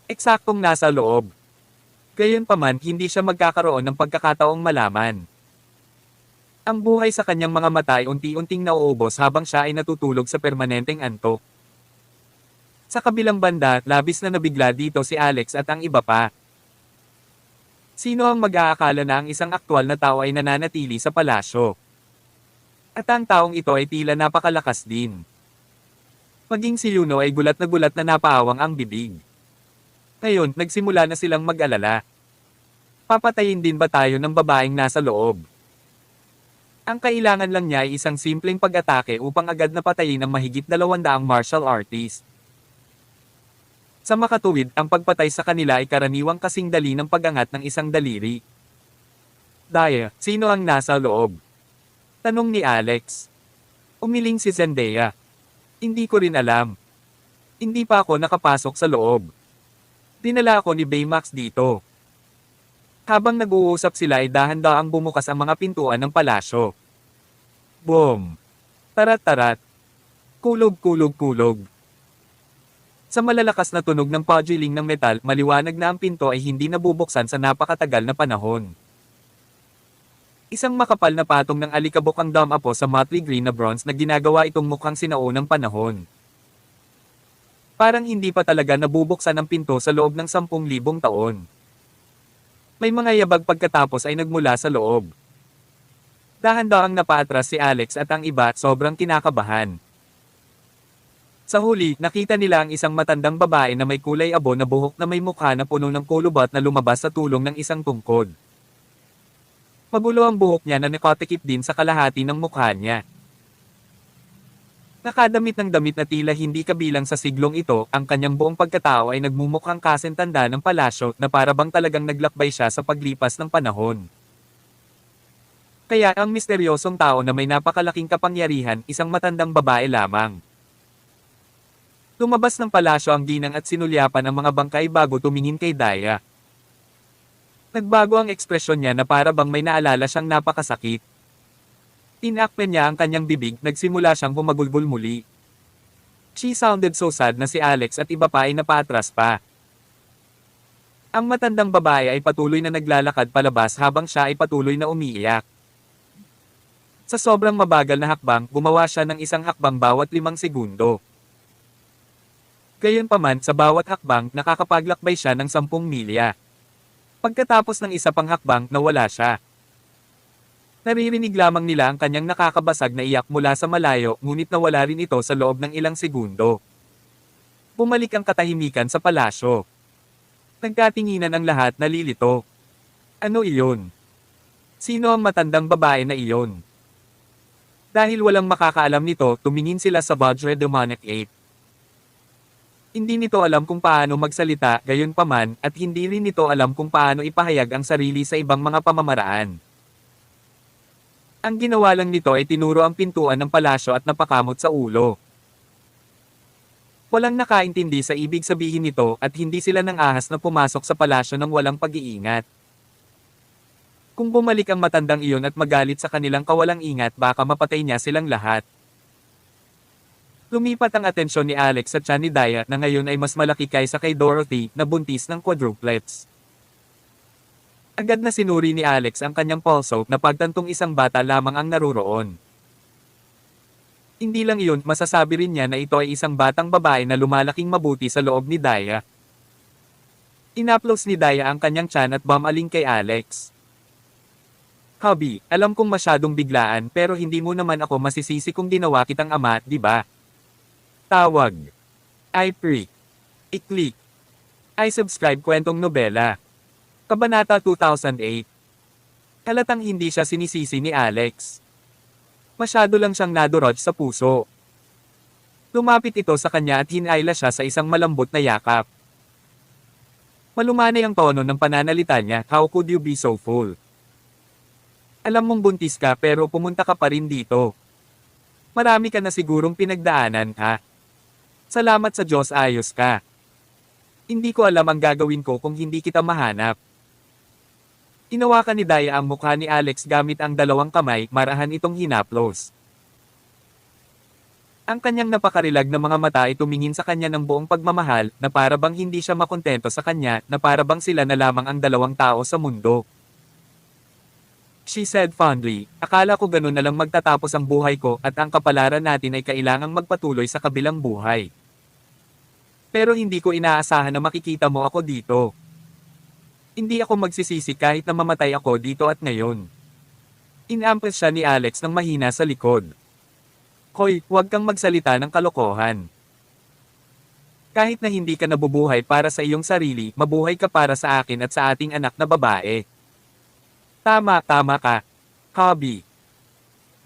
Eksaktong nasa loob. Gayunpaman, hindi siya magkakaroon ng pagkakataong malaman. Ang buhay sa kanyang mga mata ay unti-unting nauubos habang siya ay natutulog sa permanenteng antok. Sa kabilang banda, labis na nabigla dito si Alex at ang iba pa. Sino ang mag-aakala na ang isang aktwal na tao ay nananatili sa palasyo? At ang taong ito ay tila napakalakas din. Maging si Yuno ay gulat na napaawang ang bibig. Ngayon, nagsimula na silang mag-alala. Papatayin din ba tayo ng babaeng nasa loob? Ang kailangan lang niya ay isang simpleng pag-atake upang agad na patayin ang mahigit 200 martial artist. Sa makatuwid, ang pagpatay sa kanila ay karaniwang kasing dali ng pag-angat ng isang daliri. Daya, sino ang nasa loob? Tanong ni Alex. Umiling si Zendaya. Hindi ko rin alam. Hindi pa ako nakapasok sa loob. Dinala ako ni Baymax dito. Habang nag-uusap sila ay dahan-daang bumukas ang mga pintuan ng palasyo. Boom! Tarat-tarat. Kulog. Sa malalakas na tunog ng pugiling ng metal, maliwanag na ang pinto ay hindi nabubuksan sa napakatagal na panahon. Isang makapal na patong ng alikabok ang damapo sa motley green na bronze na ginagawa itong mukhang sinaunang panahon. Parang hindi pa talaga nabubuksan ang pinto sa loob ng 10,000 taon. May mga yabag pagkatapos ay nagmula sa loob. Dahan-dahang napaatras si Alex at ang iba sobrang kinakabahan. Sa huli, nakita nila ang isang matandang babae na may kulay abo na buhok na may mukha na puno ng kulubat na lumabas sa tulong ng isang tungkod. Magulo ang buhok niya na nakatikip din sa kalahati ng mukha niya. Nakadamit ng damit na tila hindi kabilang sa siglong ito, ang kanyang buong pagkatao ay nagmumukhang kasentanda ng palasyo na parabang talagang naglakbay siya sa paglipas ng panahon. Kaya ang misteryosong tao na may napakalaking kapangyarihan, isang matandang babae lamang. Lumabas ng palasyo ang ginang at sinulyapan ang mga bangkay bago tumingin kay Daya. Nagbago ang ekspresyon niya na para bang may naalala siyang napakasakit. Tinakpan niya ang kanyang bibig, nagsimula siyang humagulgol muli. She sounded so sad na si Alex at iba pa ay napaatras pa. Ang matandang babae ay patuloy na naglalakad palabas habang siya ay patuloy na umiiyak. Sa sobrang mabagal na hakbang, gumawa siya ng isang hakbang bawat 5 segundo. Gayunpaman, sa bawat hakbang, nakakapaglakbay siya ng 10 milya. Pagkatapos ng isa pang hakbang, nawala siya. Naririnig lamang nila ang kanyang nakakabasag na iyak mula sa malayo, ngunit nawala rin ito sa loob ng ilang segundo. Bumalik ang katahimikan sa palasyo. Nagkatinginan ang lahat, nalilito. Ano iyon? Sino ang matandang babae na iyon? Dahil walang makakaalam nito, tumingin sila sa Vajra Demonic Ape. Hindi nito alam kung paano magsalita, gayunpaman, at hindi rin nito alam kung paano ipahayag ang sarili sa ibang mga pamamaraan. Ang ginawa lang nito ay tinuro ang pintuan ng palasyo at napakamot sa ulo. Walang nakaintindi sa ibig sabihin nito at hindi sila nang ahas na pumasok sa palasyo ng walang pag-iingat. Kung bumalik ang matandang iyon at magalit sa kanilang kawalang ingat, baka mapatay niya silang lahat. Lumipat ang atensyon ni Alex sa tiyan ni Daya na ngayon ay mas malaki kaysa kay Dorothy na buntis ng quadruplets. Agad na sinuri ni Alex ang kanyang pulso na pagtantong isang bata lamang ang naruroon. Hindi lang iyon, masasabi rin niya na ito ay isang batang babae na lumalaking mabuti sa loob ni Daya. Inaplos ni Daya ang kanyang tiyan at bumaling kay Alex. Hubby, alam kong masyadong biglaan pero hindi mo naman ako masisisi kung ginawa kitang ama, di ba? Tawag. I-freak. I-click. I-subscribe kwentong nobela. Kabanata 2008. Halatang hindi siya sinisisi ni Alex. Masyado lang siyang nadurog sa puso. Lumapit ito sa kanya at hinayla siya sa isang malambot na yakap. Malumanay ang tono ng pananalita niya, how could you be so full? Alam mong buntis ka pero pumunta ka pa rin dito. Marami ka na sigurong pinagdaanan, ha? Salamat sa Diyos, ayos ka. Hindi ko alam ang gagawin ko kung hindi kita mahanap. Inawakan ni Daya ang mukha ni Alex gamit ang dalawang kamay, marahan itong hinaplos. Ang kanyang napakarilag na mga mata ay tumingin sa kanya ng buong pagmamahal, na para bang hindi siya makontento sa kanya, na para bang sila na lamang ang dalawang tao sa mundo. She said fondly, akala ko ganun na lang magtatapos ang buhay ko at ang kapalaran natin ay kailangang magpatuloy sa kabilang buhay. Pero hindi ko inaasahan na makikita mo ako dito. Hindi ako magsisisi kahit na mamatay ako dito at ngayon. Inampes siya ni Alex ng mahina sa likod. Hoy, huwag kang magsalita ng kalokohan. Kahit na hindi ka nabubuhay para sa iyong sarili, mabuhay ka para sa akin at sa ating anak na babae. Tama ka. Hubby.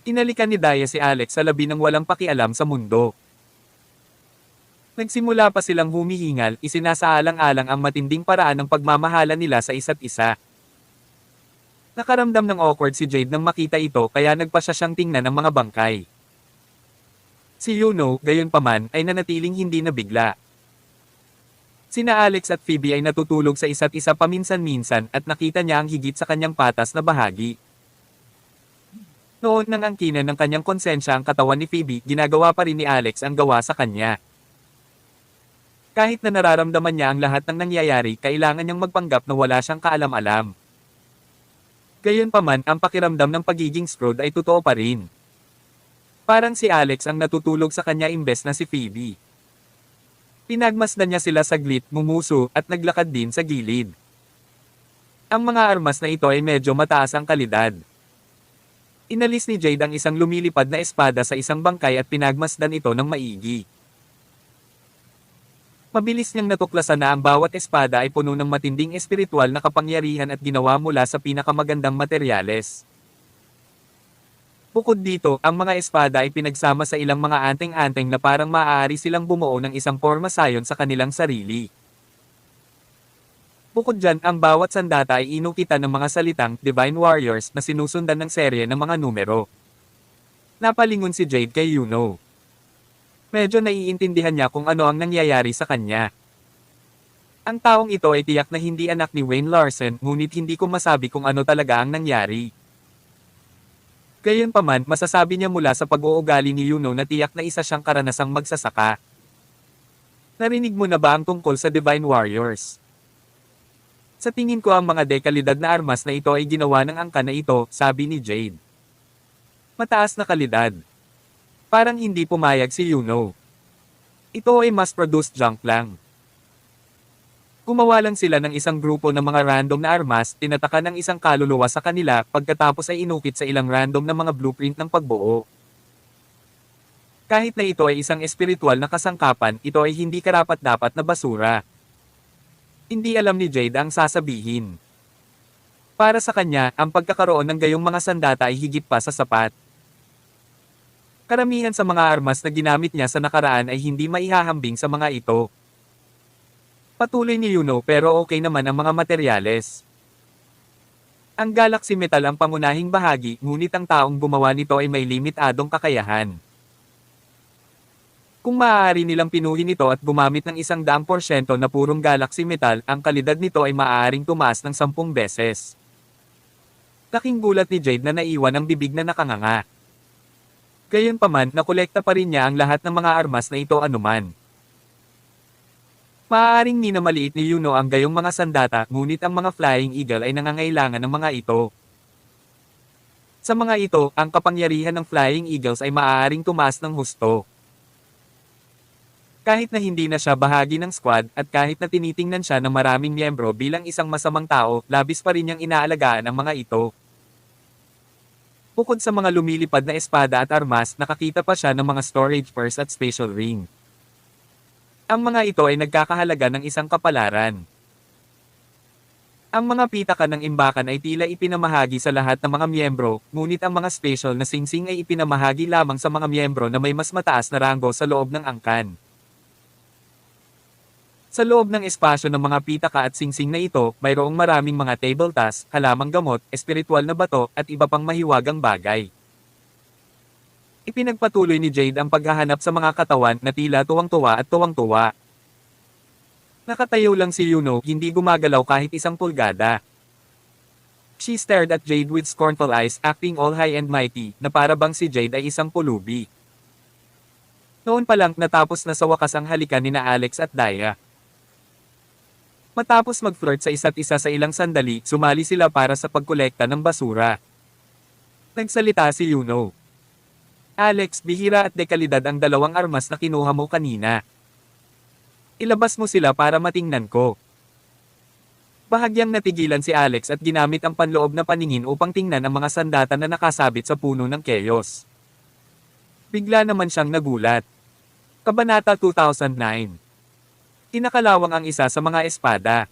Inalikan ni Daya si Alex sa labi ng walang pakialam sa mundo. Nagsimula pa silang humihingal, isinasaalang-alang ang matinding paraan ng pagmamahala nila sa isa't isa. Nakaramdam ng awkward si Jade nang makita ito kaya nagpa siya siyang tingnan ng mga bangkay. Si Yuno, gayunpaman, ay nanatiling hindi nabigla. Sina Alex at Phoebe ay natutulog sa isa't isa paminsan-minsan at nakita niya ang higit sa kanyang patas na bahagi. Noon nang angkinan ng kanyang konsensya ang katawan ni Phoebe, ginagawa pa rin ni Alex ang gawa sa kanya. Kahit na nararamdaman niya ang lahat ng nangyayari, kailangan niyang magpanggap na wala siyang kaalam-alam. Gayunpaman, ang pakiramdam ng pagiging screwed ay totoo pa rin. Parang si Alex ang natutulog sa kanya imbes na si Phoebe. Pinagmasdan niya sila saglit, ngumuso, at naglakad din sa gilid. Ang mga armas na ito ay medyo mataas ang kalidad. Inalis ni Jade ang isang lumilipad na espada sa isang bangkay at pinagmasdan ito ng maigi. Mabilis niyang natuklasan na ang bawat espada ay puno ng matinding espiritual na kapangyarihan at ginawa mula sa pinakamagandang materyales. Bukod dito, ang mga espada ay pinagsama sa ilang mga anteng-anteng na parang maaari silang bumuo ng isang porma sayon sa kanilang sarili. Bukod dyan, ang bawat sandata ay inukitan ng mga salitang Divine Warriors na sinusundan ng serye ng mga numero. Napalingon si Jade kay Yuno. Medyo naiintindihan niya kung ano ang nangyayari sa kanya. Ang taong ito ay tiyak na hindi anak ni Wayne Larson, ngunit hindi ko masabi kung ano talaga ang nangyari. Gayunpaman, masasabi niya mula sa pag-uugali ni Yuno na tiyak na isa siyang karanasang magsasaka. Narinig mo na ba ang tungkol sa Divine Warriors? Sa tingin ko ang mga dekalidad na armas na ito ay ginawa ng angka na ito, sabi ni Jade. Mataas na kalidad. Parang hindi pumayag si Yuno. Ito ay mass-produced junk lang. Gumawa lang sila ng isang grupo ng mga random na armas, tinataka ng isang kaluluwa sa kanila, pagkatapos ay inukit sa ilang random na mga blueprint ng pagbuo. Kahit na ito ay isang espiritual na kasangkapan, ito ay hindi karapat-dapat na basura. Hindi alam ni Jade ang sasabihin. Para sa kanya, ang pagkakaroon ng gayong mga sandata ay higit pa sa sapat. Karamihan sa mga armas na ginamit niya sa nakaraan ay hindi maihahambing sa mga ito. Patuloy ni Yuno pero okay naman ang mga materyales. Ang Galaxy Metal ang pangunahing bahagi, ngunit ang taong gumawa nito ay may limitadong kakayahan. Kung maaari nilang pinuhin ito at gumamit ng 100% na purong Galaxy Metal, ang kalidad nito ay maaaring tumaas ng 10 beses. Laking gulat ni Jade na naiwan ang bibig na nakanganga. Gayunpaman, nakolekta pa rin niya ang lahat ng mga armas na ito anuman. Maaaring minamaliit ni Yuno ang gayong mga sandata, ngunit ang mga Flying Eagle ay nangangailangan ng mga ito. Sa mga ito, ang kapangyarihan ng Flying Eagles ay maaaring tumaas ng husto. Kahit na hindi na siya bahagi ng squad, at kahit na tinitingnan siya ng maraming miyembro bilang isang masamang tao, labis pa rin niyang inaalagaan ang mga ito. Bukod sa mga lumilipad na espada at armas, nakakita pa siya ng mga storage purse at special ring. Ang mga ito ay nagkakahalaga ng isang kapalaran. Ang mga pitaka ng imbakan ay tila ipinamahagi sa lahat ng mga miyembro, ngunit ang mga special na singsing ay ipinamahagi lamang sa mga miyembro na may mas mataas na ranggo sa loob ng angkan. Sa loob ng espasyo ng mga pitaka at singsing na ito, mayroong maraming mga table tasks, halamang gamot, espiritual na bato, at iba pang mahiwagang bagay. Ipinagpatuloy ni Jade ang paghahanap sa mga katawan na tila tuwang-tuwa at tuwang-tuwa. Nakatayo lang si Yuno, hindi gumagalaw kahit isang pulgada. She stared at Jade with scornful eyes, acting all high and mighty, na para bang si Jade ay isang pulubi. Noon pa lang, natapos na sa wakas ang halikan nina Alex at Daya. Matapos mag-flirt sa isa't isa sa ilang sandali, sumali sila para sa pagkolekta ng basura. Nagsalita si Yuno. Alex, bihira at dekalidad ang dalawang armas na kinuha mo kanina. Ilabas mo sila para matingnan ko. Bahagyang natigilan si Alex at ginamit ang panloob na paningin upang tingnan ang mga sandata na nakasabit sa puno ng chaos. Bigla naman siyang nagulat. Kabanata 2009. Kinakalawang ang isa sa mga espada.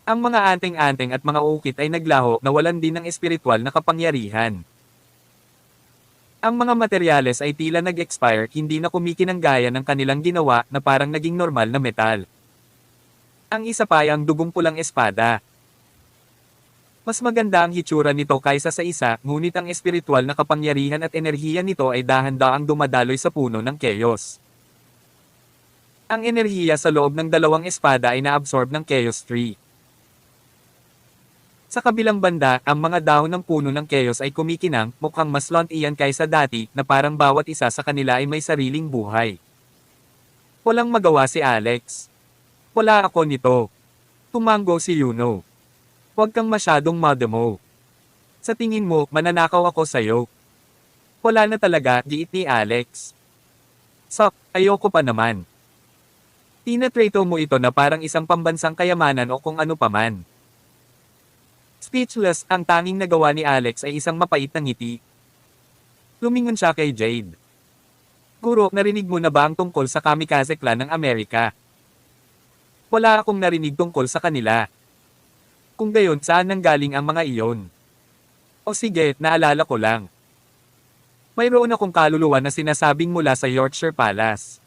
Ang mga anteng-anteng at mga ukit ay naglaho, nawalan din ng espiritual na kapangyarihan. Ang mga materyales ay tila nag-expire, hindi na kumikinang gaya ng kanilang ginawa na parang naging normal na metal. Ang isa pa ay ang dugong pulang espada. Mas maganda ang hitsura nito kaysa sa isa, ngunit ang espiritual na kapangyarihan at enerhiya nito ay dahan-daang dumadaloy sa puno ng chaos. Ang enerhiya sa loob ng dalawang espada ay naabsorb ng Chaos Tree. Sa kabilang banda, ang mga dahon ng puno ng chaos ay kumikinang, mukhang mas lunt iyan kaysa dati, na parang bawat isa sa kanila ay may sariling buhay. Walang magawa si Alex. Wala ako nito. Tumango si Yuno. Huwag kang masyadong mademo. Sa tingin mo, mananakaw ako sa'yo. Wala na talaga, giit ni Alex. Ayoko pa naman. Tinatreto mo ito na parang isang pambansang kayamanan o kung ano paman. Speechless, ang tanging nagawa ni Alex ay isang mapait na ngiti. Lumingon siya kay Jade. Guro, narinig mo na ba ang tungkol sa kamikaze clan ng Amerika? Wala akong narinig tungkol sa kanila. Kung gayon, saan nanggaling ang mga iyon? O sige, naalala ko lang. Mayroon akong kaluluwa na sinasabing mula sa Yorkshire Palace.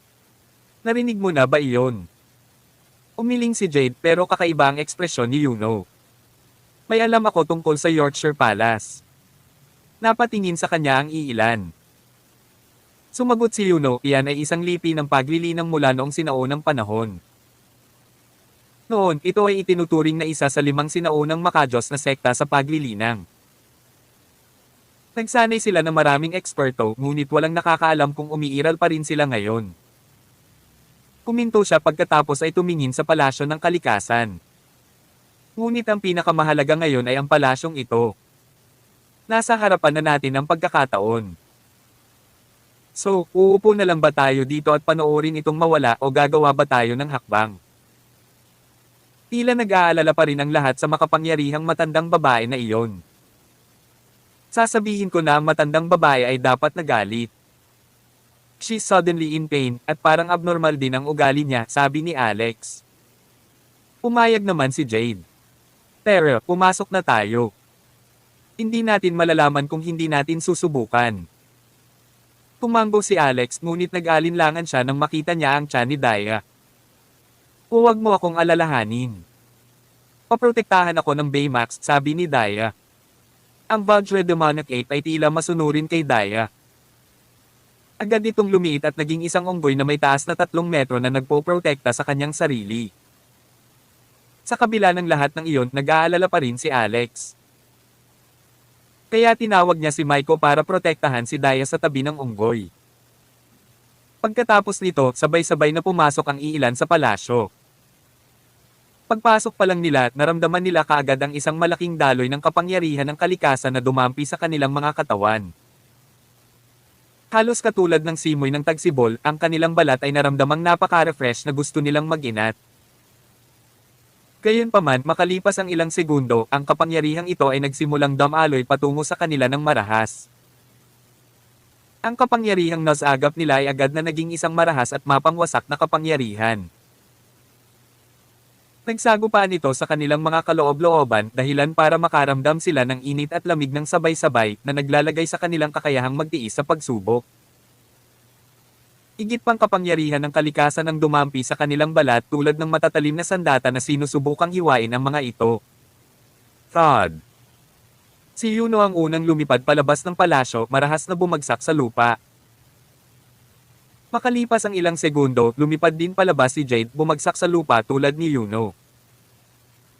Narinig mo na ba iyon? Umiling si Jade pero kakaiba ang ekspresyon ni Yuno. May alam ako tungkol sa Yorkshire Palace. Napatingin sa kanya ang iilan. Sumagot si Yuno, iyan ay isang lipi ng paglilinang mula noong sinaunang panahon. Noon, ito ay itinuturing na isa sa 5 sinaunang makajos na sekta sa paglilinang. Nagsanay sila ng maraming eksperto, ngunit walang nakakaalam kung umiiral pa rin sila ngayon. Kuminto siya pagkatapos ay tumingin sa palasyo ng kalikasan. Ngunit ang pinakamahalaga ngayon ay ang palasyong ito. Nasa harapan na natin ang pagkakataon. So, uupo na lang ba tayo dito at panoorin itong mawala o gagawa ba tayo ng hakbang? Tila nag-aalala pa rin ang lahat sa makapangyarihang matandang babae na iyon. Sasabihin ko na ang matandang babae ay dapat nagalit. She's suddenly in pain, at parang abnormal din ang ugali niya, sabi ni Alex. Pumayag naman si Jade. Pero, pumasok na tayo. Hindi natin malalaman kung hindi natin susubukan. Tumanggo si Alex, ngunit nag-alinlangan siya nang makita niya ang tiyan ni Daya. Huwag mo akong alalahanin. Paprotektahan ako ng Baymax, sabi ni Daya. Ang Vajra Demonic Ape ay tila masunurin kay Daya. Agad itong lumiit at naging isang unggoy na may taas na 3 metro na nagpoprotekta sa kanyang sarili. Sa kabila ng lahat ng iyon, nag-aalala pa rin si Alex. Kaya tinawag niya si Maiko para protektahan si Daya sa tabi ng unggoy. Pagkatapos nito, sabay-sabay na pumasok ang iilan sa palasyo. Pagpasok pa lang nila, naramdaman nila kaagad ang isang malaking daloy ng kapangyarihan ng kalikasan na dumampi sa kanilang mga katawan. Halos katulad ng simoy ng tagsibol, ang kanilang balat ay naramdamang napaka-refresh na gusto nilang mag-inat. Gayunpaman, makalipas ang ilang segundo, ang kapangyarihang ito ay nagsimulang dumaloy patungo sa kanila ng marahas. Ang kapangyarihang nasagap nila ay agad na naging isang marahas at mapangwasak na kapangyarihan. Nagsagupaan ito sa kanilang mga kaloob-looban dahilan para makaramdam sila ng init at lamig ng sabay-sabay na naglalagay sa kanilang kakayahang magtiis sa pagsubok. Higit pang kapangyarihan ng kalikasan ang dumampi sa kanilang balat tulad ng matatalim na sandata na sinusubukang hiwain ang mga ito. Thud. Si Yuno ang unang lumipad palabas ng palasyo, marahas na bumagsak sa lupa. Makalipas ang ilang segundo, lumipad din palabas si Jade, bumagsak sa lupa tulad ni Yuno.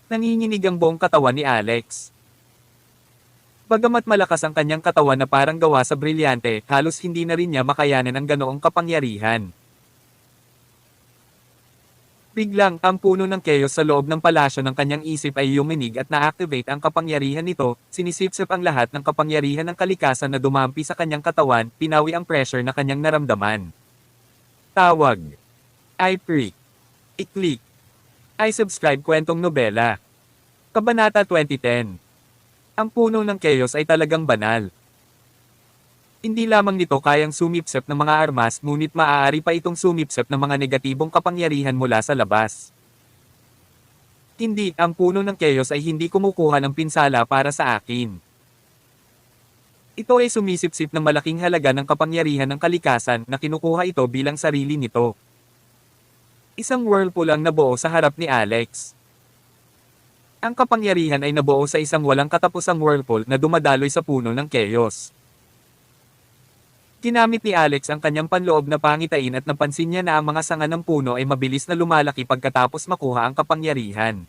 Nanginginig ang buong katawan ni Alex. Bagamat malakas ang kanyang katawan na parang gawa sa brilyante, halos hindi na rin niya makayanan ang ganoong kapangyarihan. Biglang, ang puno ng chaos sa loob ng palasyo ng kanyang isip ay yuminig at na-activate ang kapangyarihan nito, sinisipsip ang lahat ng kapangyarihan ng kalikasan na dumampi sa kanyang katawan, pinawi ang pressure na kanyang naramdaman. Tawag. I-freak. I-click. I-subscribe kwentong nobela. Kabanata 2010. Ang puno ng chaos ay talagang banal. Hindi lamang nito kayang sumipsip ng mga armas, ngunit maaari pa itong sumipsip ng mga negatibong kapangyarihan mula sa labas. Hindi, ang puno ng chaos ay hindi kumukuha ng pinsala para sa akin. Ito ay sumisipsip ng malaking halaga ng kapangyarihan ng kalikasan na kinukuha ito bilang sarili nito. Isang whirlpool ang nabuo sa harap ni Alex. Ang kapangyarihan ay nabuo sa isang walang katapusang whirlpool na dumadaloy sa puno ng chaos. Ginamit ni Alex ang kanyang panloob na pangitain at napansin niya na ang mga sanga ng puno ay mabilis na lumalaki pagkatapos makuha ang kapangyarihan.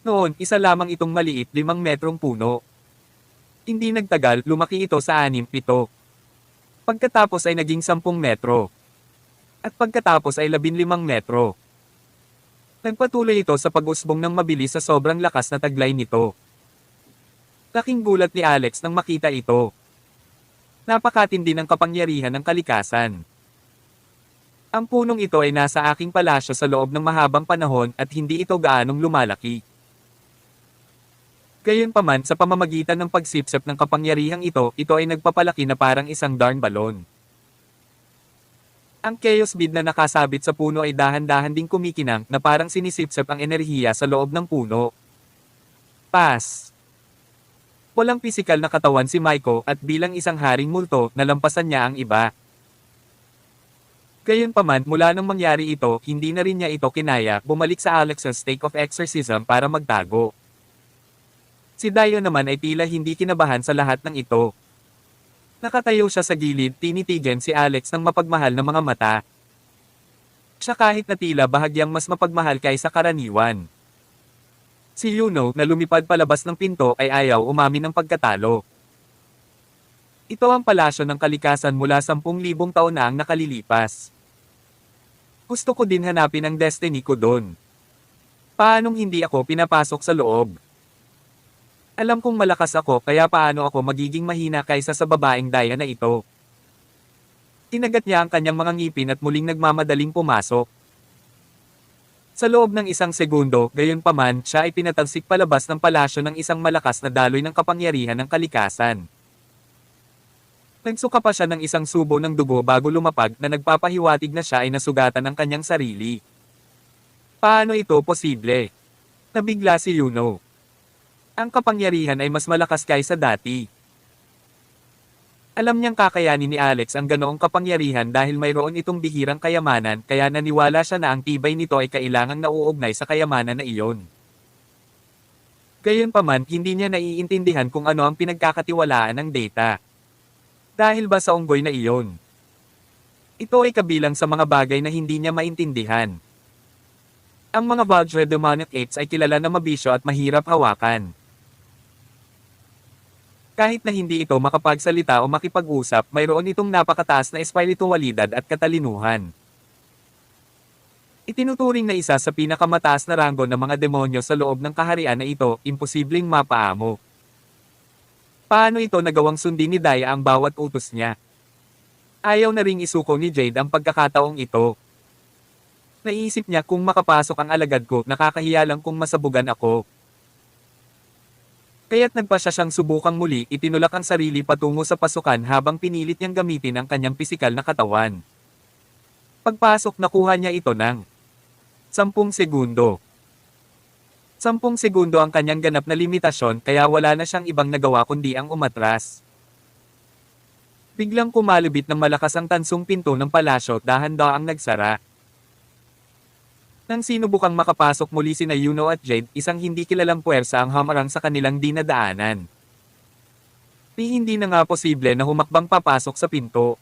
Noon, isa lamang itong maliit 5 metrong puno. Hindi nagtagal, lumaki ito sa 6-7. Pagkatapos ay naging 10 metro. At pagkatapos ay 15 metro. Nagpatuloy ito sa pag-usbong ng mabilis sa sobrang lakas na taglay nito. Laking gulat ni Alex nang makita ito. Napakatindi ng kapangyarihan ng kalikasan. Ang punong ito ay nasa aking palasyo sa loob ng mahabang panahon at hindi ito gaanong lumalaki. Gayunpaman sa pamamagitan ng pagsipsip ng kapangyarihang ito ay nagpapalaki na parang isang darn balon. Ang chaos bead na nakasabit sa puno ay dahan-dahan ding kumikinang na parang sinisipsip ang enerhiya sa loob ng puno. Pass. Walang pisikal na katawan si Maiko at bilang isang haring multo, nalampasan niya ang iba. Gayunpaman, mula nang mangyari ito, hindi na rin niya ito kinaya, bumalik sa Alex's stake of exorcism para magtago. Si Dio naman ay tila hindi kinabahan sa lahat ng ito. Nakatayo siya sa gilid, tinitigan si Alex ng mapagmahal na mga mata. Siya kahit na tila bahagyang mas mapagmahal kaysa karaniwan. Si Yuno, na lumipad palabas ng pinto, ay ayaw umamin ng pagkatalo. Ito ang palasyo ng kalikasan mula 10,000 taon na ang nakalilipas. Gusto ko din hanapin ang destiny ko doon. Paanong hindi ako pinapasok sa loob? Alam kong malakas ako kaya paano ako magiging mahina kaysa sa babaeng daya na ito. Tinagat niya ang kanyang mga ngipin at muling nagmamadaling pumasok. Sa loob ng 1 segundo, gayunpaman, siya ay pinatalsik palabas ng palasyo ng isang malakas na daloy ng kapangyarihan ng kalikasan. Nagsuka pa siya ng isang subo ng dugo bago lumapag na nagpapahiwatig na siya ay nasugatan ng kanyang sarili. Paano ito posible? Nabigla si Yuno. Ang kapangyarihan ay mas malakas kaysa dati. Alam niyang kakayanin ni Alex ang ganoong kapangyarihan dahil mayroon itong bihirang kayamanan kaya naniwala siya na ang tibay nito ay kailangang nauugnay sa kayamanan na iyon. Gayunpaman, hindi niya naiintindihan kung ano ang pinagkakatiwalaan ng data. Dahil ba sa unggoy na iyon? Ito ay kabilang sa mga bagay na hindi niya maintindihan. Ang mga Vajra Demonic Eights ay kilala na mabisyo at mahirap hawakan. Kahit na hindi ito makapagsalita o makipag-usap, mayroon itong napakataas na espiritualidad at katalinuhan. Itinuturing na isa sa pinakamataas na ranggo ng mga demonyo sa loob ng kaharian na ito, imposibleng mapaamo. Paano ito nagawang sundin ni Daya ang bawat utos niya? Ayaw na ring isuko ni Jade ang pagkakataong ito. Naisip niya kung makapasok ang alagad ko, nakakahiya lang kung masabugan ako. Kaya't nagpa siya siyang subukang muli, itinulak ang sarili patungo sa pasukan habang pinilit niyang gamitin ang kanyang pisikal na katawan. Pagpasok, nakuha niya ito ng 10 segundo. 10 segundo ang kanyang ganap na limitasyon kaya wala na siyang ibang nagawa kundi ang umatras. Biglang kumalubit ng malakas ang tansong pinto ng palasyo, dahan-daang nagsara. Nang sinubukang makapasok muli sina Yuno at Jade, isang hindi kilalang puwersa ang hamarang sa kanilang dinadaanan. Hindi na nga posible na humakbang papasok sa pinto.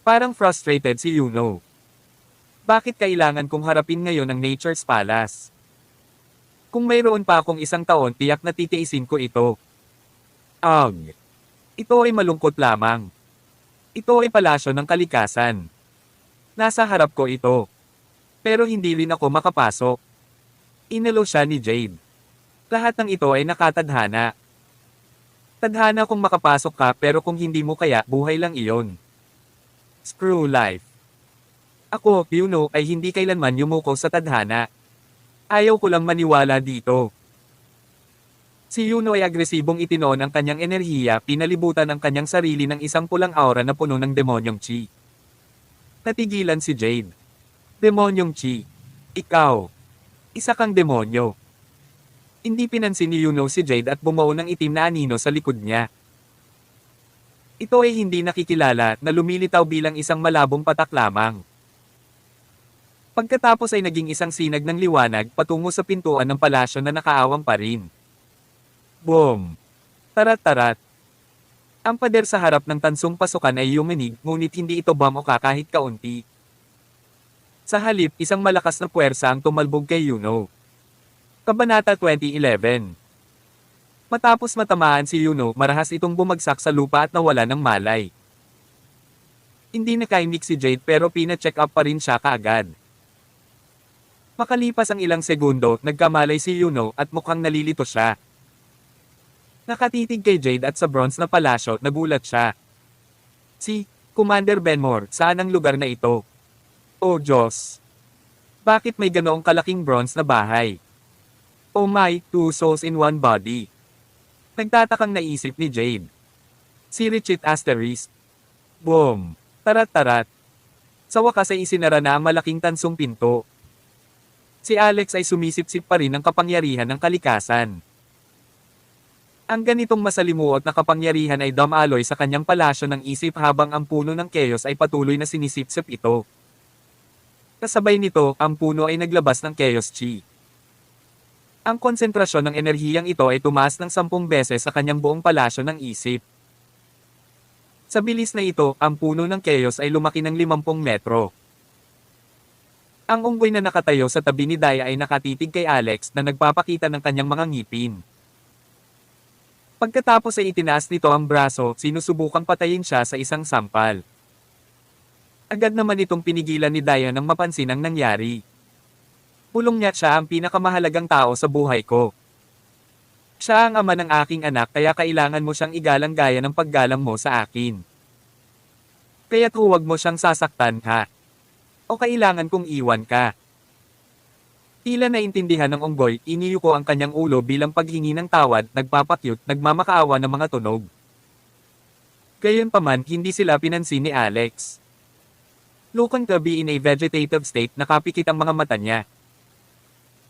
Parang frustrated si Yuno. Bakit kailangan kong harapin ngayon ang Nature's Palace? Kung mayroon pa akong 1 taon, tiyak na titiisin ko ito. Ito ay malungkot lamang. Ito ay palasyo ng kalikasan. Nasa harap ko ito. Pero hindi rin ako makapasok. Inalo siya ni Jade. Lahat ng ito ay nakatadhana. Tadhana kung makapasok ka pero kung hindi mo kaya, buhay lang iyon. Screw life. Ako, Yuno, ay hindi kailanman yumuko sa tadhana. Ayaw ko lang maniwala dito. Si Yuno ay agresibong itinoon ang kanyang enerhiya, pinalibutan ang kanyang sarili ng isang pulang aura na puno ng demonyong chi. Natigilan si Jade. Demonyong chi. Ikaw. Isa kang demonyo. Hindi pinansin ni Yuno si Jade at bumuo ng itim na anino sa likod niya. Ito ay hindi nakikilala na lumilitaw bilang isang malabong patak lamang. Pagkatapos ay naging isang sinag ng liwanag patungo sa pintuan ng palasyo na nakaawang pa rin. Boom! Tarat-tarat! Ang pader sa harap ng tansong pasukan ay yumanig, ngunit hindi ito bamuka kahit kaunti. Sa halip, isang malakas na puwersa ang tumalbog kay Yuno. Kabanata 2011. Matapos matamaan si Yuno, marahas itong bumagsak sa lupa at nawala ng malay. Hindi nakaimik si Jade pero pina-check up pa rin siya kaagad. Makalipas ang ilang segundo, nagkamalay si Yuno at mukhang nalilito siya. Nakatitig kay Jade at sa bronze na palasyo, nagulat siya. Si Commander Benmore, saan ang lugar na ito? Oh Diyos! Bakit may ganoong kalaking bronze na bahay? Oh my, two souls in one body. Nagtatakang naisip ni Jade. Si Richit Asterisk. Boom! Tarat-tarat. Sa wakas ay isinara na ang malaking tansong pinto. Si Alex ay sumisip-sip pa rin ng kapangyarihan ng kalikasan. Ang ganitong masalimuot na kapangyarihan ay dumaloy sa kanyang palasyo ng isip habang ang puno ng Chaos ay patuloy na sinisip-sip ito. Kasabay nito, ang puno ay naglabas ng Chaos Chi. Ang konsentrasyon ng enerhiyang ito ay tumaas ng 10 beses sa kanyang buong palasyo ng isip. Sa bilis na ito, ang puno ng Chaos ay lumaki ng 50 metro. Ang unggoy na nakatayo sa tabi ni Daya ay nakatitig kay Alex na nagpapakita ng kanyang mga ngipin. Pagkatapos ay itinaas nito ang braso, sinusubukang patayin siya sa isang sampal. Agad naman itong pinigilan ni Daya nang mapansin ang nangyari. Pulong niya, siya ang pinakamahalagang tao sa buhay ko. Siya ang ama ng aking anak kaya kailangan mo siyang igalang gaya ng paggalang mo sa akin. Kaya't huwag mo siyang sasaktan ha. O kailangan kong iwan ka. Tila naintindihan ng unggoy, iniyuko ang kanyang ulo bilang paghingi ng tawad, nagpapakyut, nagmamakaawa ng mga tunog. Gayunpaman, hindi sila pinansin ni Alex. Looking to be in a vegetative state, nakapikit ang mga mata niya.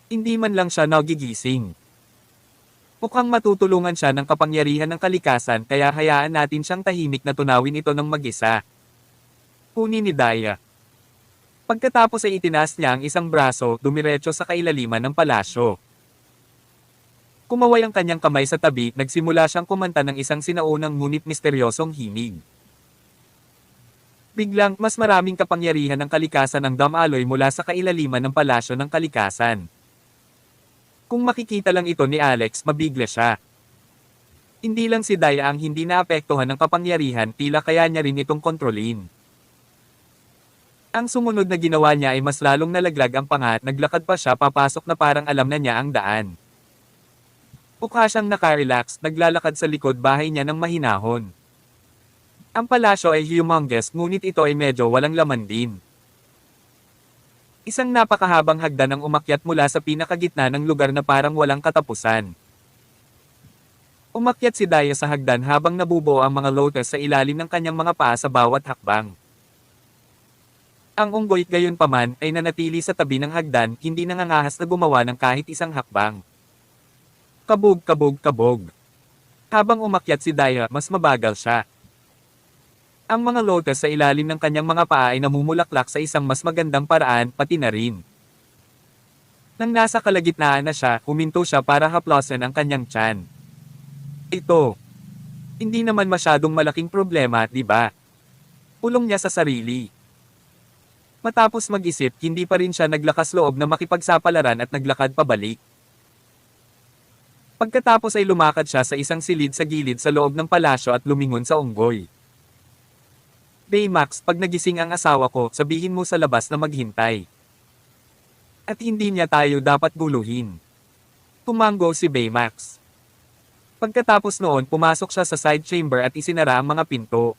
Hindi man lang siya nagigising. Mukhang matutulungan siya ng kapangyarihan ng kalikasan kaya hayaan natin siyang tahimik na tunawin ito ng mag-isa. Huni ni Daya. Pagkatapos ay itinaas niya ang isang braso, dumiretso sa kailaliman ng palasyo. Kumaway ang kanyang kamay sa tabi, nagsimula siyang kumanta ng isang sinaunang ngunit misteryosong himig. Biglang, mas maraming kapangyarihan ng kalikasan ang dumaloy mula sa kailaliman ng palasyo ng kalikasan. Kung makikita lang ito ni Alex, mabigla siya. Hindi lang si Daya ang hindi naapektuhan ng kapangyarihan, tila kaya niya rin itong kontrolin. Ang sumunod na ginawa niya ay mas lalong nalaglag ang panga, naglakad pa siya papasok na parang alam na niya ang daan. Mukha siyang nakarelax, naglalakad sa likod bahay niya ng mahinahon. Ang palasyo ay humongous ngunit ito ay medyo walang laman din. Isang napakahabang hagdan ang umakyat mula sa pinakagitna ng lugar na parang walang katapusan. Umakyat si Daya sa hagdan habang nabubuo ang mga lotus sa ilalim ng kanyang mga paa sa bawat hakbang. Ang unggoy gayunpaman ay nanatili sa tabi ng hagdan, hindi nangangahas na gumawa ng kahit isang hakbang. Kabog, kabog, kabog. Habang umakyat si Daya, mas mabagal siya. Ang mga lotus sa ilalim ng kanyang mga paa ay namumulaklak sa isang mas magandang paraan, pati na rin. Nang nasa kalagitnaan na siya, huminto siya para haplosan ang kanyang tiyan. Ito. Hindi naman masyadong malaking problema, di ba? Pulong niya sa sarili. Matapos mag-isip, hindi pa rin siya naglakas loob na makipagsapalaran at naglakad pabalik. Pagkatapos ay lumakad siya sa isang silid sa gilid sa loob ng palasyo at lumingon sa unggoy. Baymax, pag nagising ang asawa ko, sabihin mo sa labas na maghintay. At hindi niya tayo dapat guluhin. Tumango si Baymax. Pagkatapos noon, pumasok siya sa side chamber at isinara ang mga pinto.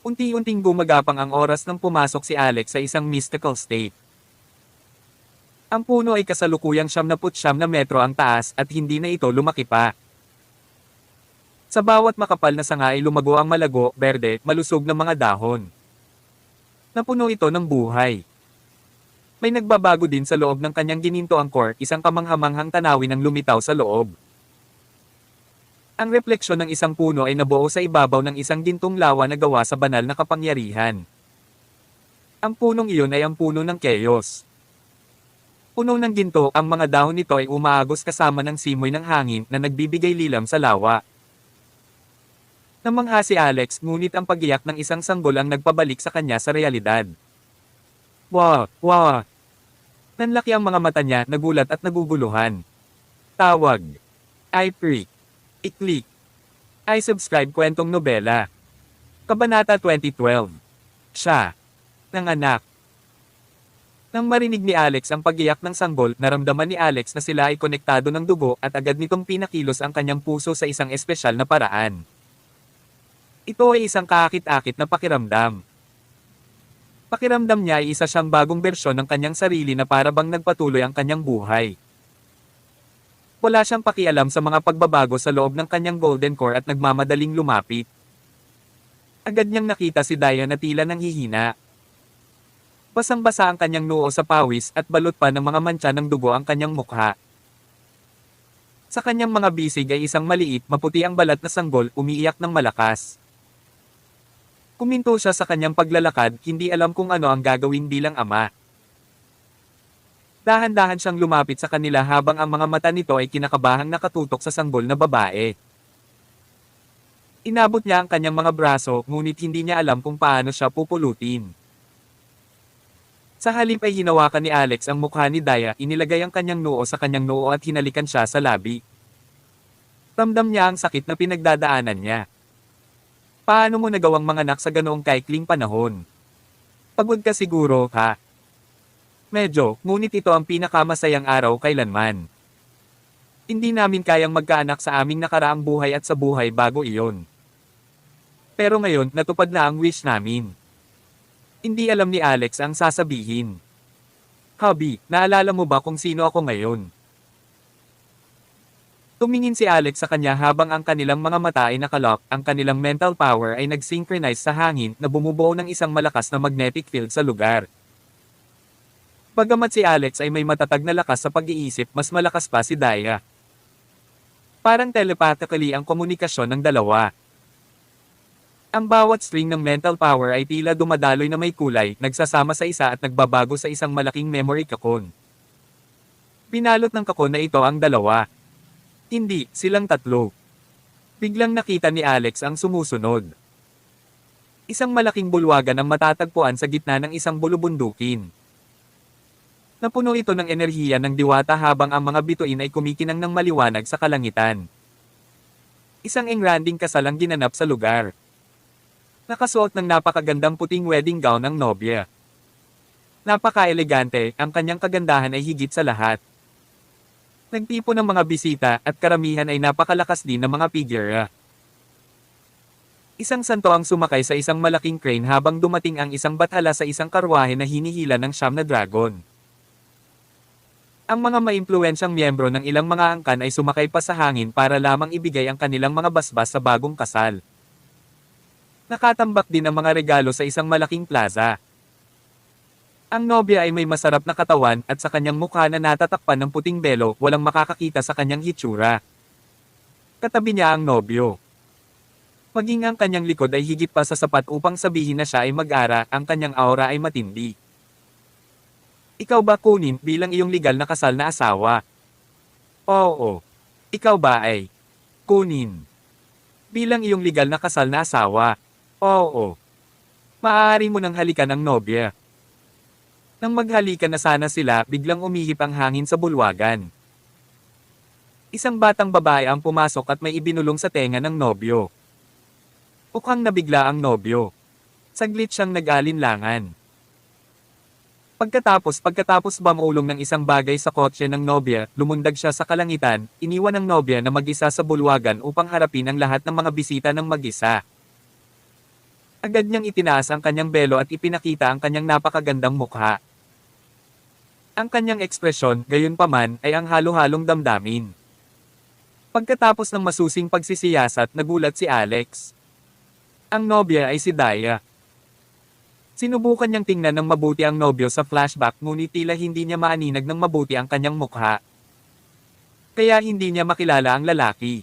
Unti-unting gumagapang ang oras nang pumasok si Alex sa isang mystical state. Ang puno ay kasalukuyang 79 na metro ang taas at hindi na ito lumaki pa. Sa bawat makapal na sanga ay lumago ang malago, berde, malusog na mga dahon. Napuno ito ng buhay. May nagbabago din sa loob ng kanyang ginintoang core, isang kamanghamanghang tanawin ang lumitaw sa loob. Ang refleksyon ng isang puno ay nabuo sa ibabaw ng isang gintong lawa na gawa sa banal na kapangyarihan. Ang punong iyon ay ang puno ng Chaos. Puno ng ginto, ang mga dahon nito ay umaagos kasama ng simoy ng hangin na nagbibigay lilam sa lawa. Namangha si Alex, ngunit ang pagiyak ng isang sanggol ang nagpabalik sa kanya sa realidad. Wow! Wow! Nanlaki ang mga mata niya, nagulat at naguguluhan. Tawag. I freak. I-click. I subscribe kwentong nobela. Kabanata 2012. Siya. Nanganak. Nang marinig ni Alex ang pagiyak ng sanggol, naramdaman ni Alex na sila ay konektado ng dugo at agad nitong pinakilos ang kanyang puso sa isang espesyal na paraan. Ito ay isang kaakit-akit na pakiramdam. Pakiramdam niya ay isa siyang bagong bersyon ng kanyang sarili na para bang nagpatuloy ang kanyang buhay. Wala siyang pakialam sa mga pagbabago sa loob ng kanyang golden core at nagmamadaling lumapit. Agad niyang nakita si Daya na tila nanghihina. Basang-basa ang kanyang noo sa pawis at balot pa ng mga mantsa ng dugo ang kanyang mukha. Sa kanyang mga bisig ay isang maliit, maputi ang balat na sanggol umiiyak ng malakas. Kuminto siya sa kanyang paglalakad, hindi alam kung ano ang gagawin bilang ama. Dahan-dahan siyang lumapit sa kanila habang ang mga mata nito ay kinakabahang nakatutok sa sanggol na babae. Inabot niya ang kanyang mga braso, ngunit hindi niya alam kung paano siya pupulutin. Sa halip ay hinawakan ni Alex ang mukha ni Daya, inilagay ang kanyang noo sa kanyang noo at hinalikan siya sa labi. Ramdam niya ang sakit na pinagdadaanan niya. Paano mo nagawang manganak sa ganoong kaikling panahon? Pagod ka siguro, ha? Medyo, ngunit ito ang pinakamasayang araw kailanman. Hindi namin kayang magkaanak sa aming nakaraang buhay at sa buhay bago iyon. Pero ngayon, natupad na ang wish namin. Hindi alam ni Alex ang sasabihin. Hubby, naalala mo ba kung sino ako ngayon? Tumingin si Alex sa kanya habang ang kanilang mga mata ay nakalock, ang kanilang mental power ay nag-synchronize sa hangin na bumubuo ng isang malakas na magnetic field sa lugar. Bagamat si Alex ay may matatag na lakas sa pag-iisip, mas malakas pa si Daya. Parang telepathically ang komunikasyon ng dalawa. Ang bawat string ng mental power ay tila dumadaloy na may kulay, nagsasama sa isa at nagbabago sa isang malaking memory kakon. Pinalot ng kakon na ito ang dalawa. Hindi, silang tatlo. Biglang nakita ni Alex ang sumusunod. Isang malaking bulwagan ang matatagpuan sa gitna ng isang bulubundukin. Napuno ito ng enerhiya ng diwata habang ang mga bituin ay kumikinang ng maliwanag sa kalangitan. Isang engranding kasal ang ginanap sa lugar. Nakasuot ng napakagandang puting wedding gown ng nobya. Napaka-elegante, ang kanyang kagandahan ay higit sa lahat. Nagtipo ng mga bisita at karamihan ay napakalakas din ng mga figure. Isang santo ang sumakay sa isang malaking crane habang dumating ang isang bathala sa isang karwahe na hinihila ng siyam na dragon. Ang mga maimpluwensyang miyembro ng ilang mga angkan ay sumakay pa sa hangin para lamang ibigay ang kanilang mga basbas sa bagong kasal. Nakatambak din ang mga regalo sa isang malaking plaza. Ang nobya ay may masarap na katawan at sa kanyang mukha na natatakpan ng puting belo, walang makakakita sa kanyang hitsura. Katabi niya ang nobyo. Maging ang kanyang likod ay higit pa sa sapat upang sabihin na siya ay mag-ara, ang kanyang aura ay matindi. Ikaw ba kunin bilang iyong legal na kasal na asawa? Oo. Ikaw ba ay kunin bilang iyong legal na kasal na asawa? Oo. Maaari mo nang halikan ang nobya. Nang maghalikan na sana sila, biglang umihip ang hangin sa bulwagan. Isang batang babae ang pumasok at may ibinulong sa tenga ng nobyo. Mukhang nabigla ang nobyo. Saglit siyang nag-alinlangan. Pagkatapos bamulong ng isang bagay sa kotse ng nobya, lumundag siya sa kalangitan, iniwan ng nobya na mag-isa sa bulwagan upang harapin ang lahat ng mga bisita ng mag-isa. Agad niyang itinaas ang kanyang belo at ipinakita ang kanyang napakagandang mukha. Ang kanyang ekspresyon, gayunpaman, ay ang halo-halong damdamin. Pagkatapos ng masusing pagsisiyasat, nagulat si Alex. Ang nobya ay si Daya. Sinubukan niyang tingnan ng mabuti ang nobyo sa flashback ngunit tila hindi niya maaninag ng mabuti ang kanyang mukha. Kaya hindi niya makilala ang lalaki.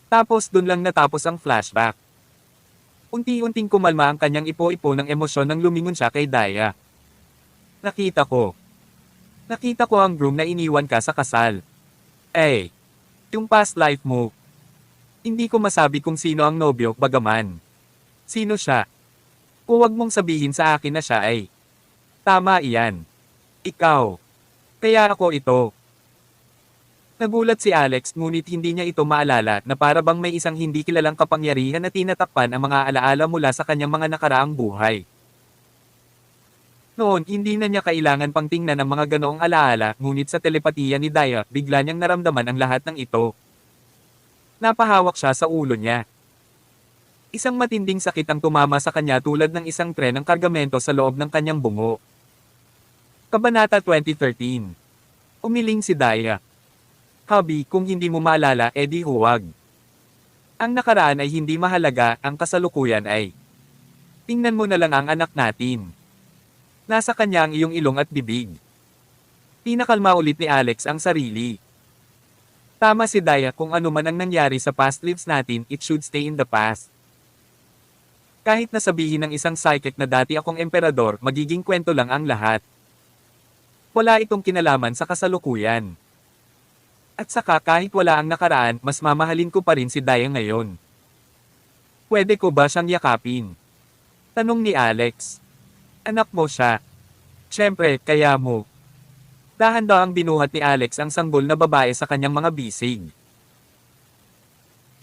Tapos dun lang natapos ang flashback. Unti-unting kumalma ang kanyang ipo-ipo ng emosyon nang lumingon siya kay Daya. Nakita ko ang groom na iniwan ka sa kasal. Yung past life mo. Hindi ko masabi kung sino ang nobyo, bagaman. Sino siya? Huwag mong sabihin sa akin na siya ay. Tama iyan. Ikaw. Kaya ako ito. Nagulat si Alex ngunit hindi niya ito maalala na para bang may isang hindi kilalang kapangyarihan na tinatakpan ang mga alaala mula sa kanyang mga nakaraang buhay. Noon, hindi na niya kailangan pang tingnan ang mga ganoong alaala, ngunit sa telepatiya ni Daya, bigla niyang naramdaman ang lahat ng ito. Napahawak siya sa ulo niya. Isang matinding sakit ang tumama sa kanya tulad ng isang tren ng kargamento sa loob ng kanyang bungo. Kabanata 2013. Umiling si Daya. Habi, kung hindi mo maalala, edi huwag. Ang nakaraan ay hindi mahalaga, ang kasalukuyan ay. Tingnan mo na lang ang anak natin. Nasa kanya ang iyong ilong at bibig. Pinakalma ulit ni Alex ang sarili. Tama si Daya, kung ano man ang nangyari sa past lives natin, it should stay in the past. Kahit nasabihin ng isang psychic na dati akong emperador, magiging kwento lang ang lahat. Wala itong kinalaman sa kasalukuyan. At saka kahit wala ang nakaraan, mas mamahalin ko pa rin si Daya ngayon. Pwede ko ba siyang yakapin? Tanong ni Alex. Anak mo siya. Siyempre, kaya mo. Dahan-dahang binuhat ni Alex ang sanggol na babae sa kanyang mga bisig.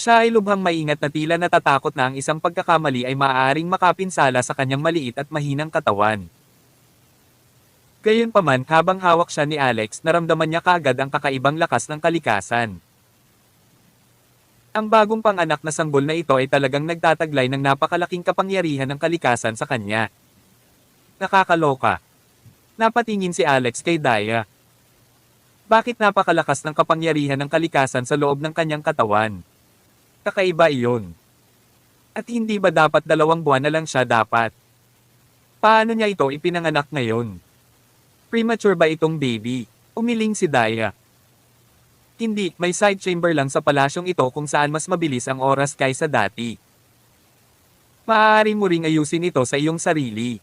Siya ay lubhang maingat na tila natatakot na ang isang pagkakamali ay maaaring makapinsala sa kanyang maliit at mahinang katawan. Gayunpaman, habang hawak siya ni Alex, naramdaman niya kaagad ang kakaibang lakas ng kalikasan. Ang bagong panganak na sanggol na ito ay talagang nagtataglay ng napakalaking kapangyarihan ng kalikasan sa kanya. Nakakaloka. Napatingin si Alex kay Daya. Bakit napakalakas ng kapangyarihan ng kalikasan sa loob ng kanyang katawan? Kakaiba iyon. At hindi ba dapat 2 buwan na lang siya dapat? Paano niya ito ipinanganak ngayon? Premature ba itong baby? Umiling si Daya. Hindi, may side chamber lang sa palasyong ito kung saan mas mabilis ang oras kaysa dati. Maaari mo ring ayusin ito sa iyong sarili.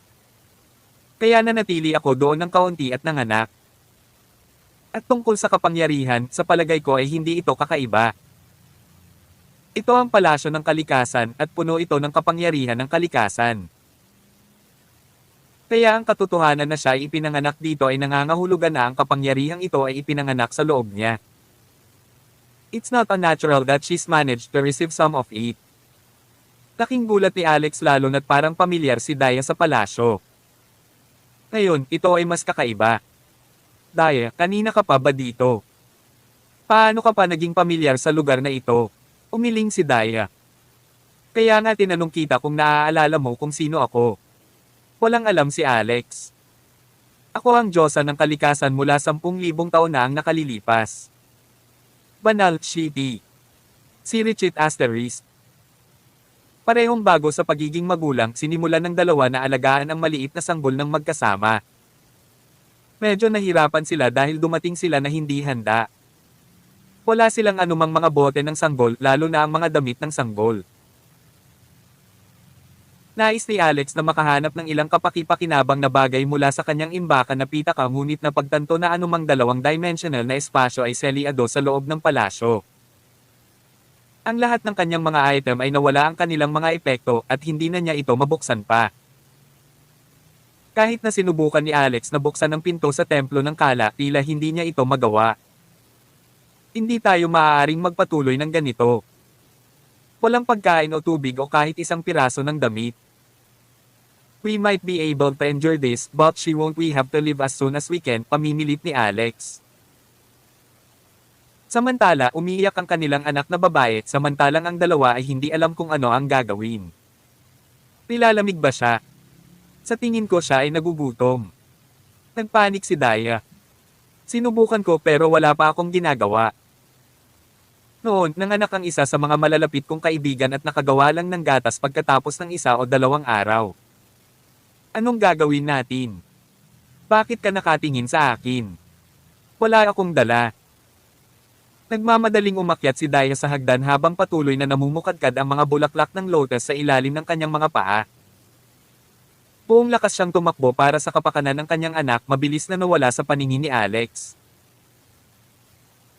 Kaya nanatili ako doon ng kaunti at nanganak. At tungkol sa kapangyarihan, sa palagay ko ay hindi ito kakaiba. Ito ang palasyo ng kalikasan at puno ito ng kapangyarihan ng kalikasan. Kaya ang katotohanan na siya ay ipinanganak dito ay nangangahulugan na ang kapangyarihang ito ay ipinanganak sa loob niya. It's not unnatural that she's managed to receive some of it. Laking gulat ni Alex lalo na't parang pamilyar si Daya sa palasyo. Ngayon, ito ay mas kakaiba. Daya, kanina ka pa ba dito? Paano ka pa naging pamilyar sa lugar na ito? Umiling si Daya. Kaya nga tinanong kita kung naaalala mo kung sino ako. Walang alam si Alex. Ako ang Diyosa ng kalikasan mula 10,000 taon na ang nakalilipas. Banal, shitty. Si Richit Asterisk. Parehong bago sa pagiging magulang, sinimulan ng dalawa na alagaan ang maliit na sanggol ng magkasama. Medyo nahirapan sila dahil dumating sila na hindi handa. Wala silang anumang mga bote ng sanggol, lalo na ang mga damit ng sanggol. Nais ni Alex na makahanap ng ilang kapaki-pakinabang na bagay mula sa kanyang imbakan na pitaka, ngunit napagtanto na anumang 2-dimensional na espasyo ay selyado sa loob ng palasyo. Ang lahat ng kanyang mga item ay nawala ang kanilang mga epekto at hindi na niya ito mabuksan pa. Kahit na sinubukan ni Alex na buksan ang pinto sa templo ng Kala, tila hindi niya ito magawa. Hindi tayo maaaring magpatuloy ng ganito. Walang pagkain o tubig o kahit isang piraso ng damit. We might be able to endure this, but she won't. We have to leave as soon as we can, pamimilit ni Alex. Samantala, umiiyak ang kanilang anak na babae, samantalang ang dalawa ay hindi alam kung ano ang gagawin. Nilalamig ba siya? Sa tingin ko siya ay nagugutom. Nagpanik si Daya. Sinubukan ko pero wala pa akong ginagawa. Noon, nanganak ang isa sa mga malalapit kong kaibigan at nakagawa lang ng gatas pagkatapos ng 1 o 2 araw. Anong gagawin natin? Bakit ka nakatingin sa akin? Wala akong dala. Nagmamadaling umakyat si Daya sa hagdan habang patuloy na namumukadkad ang mga bulaklak ng lotus sa ilalim ng kanyang mga paa. Buong lakas siyang tumakbo para sa kapakanan ng kanyang anak, mabilis na nawala sa paningin ni Alex.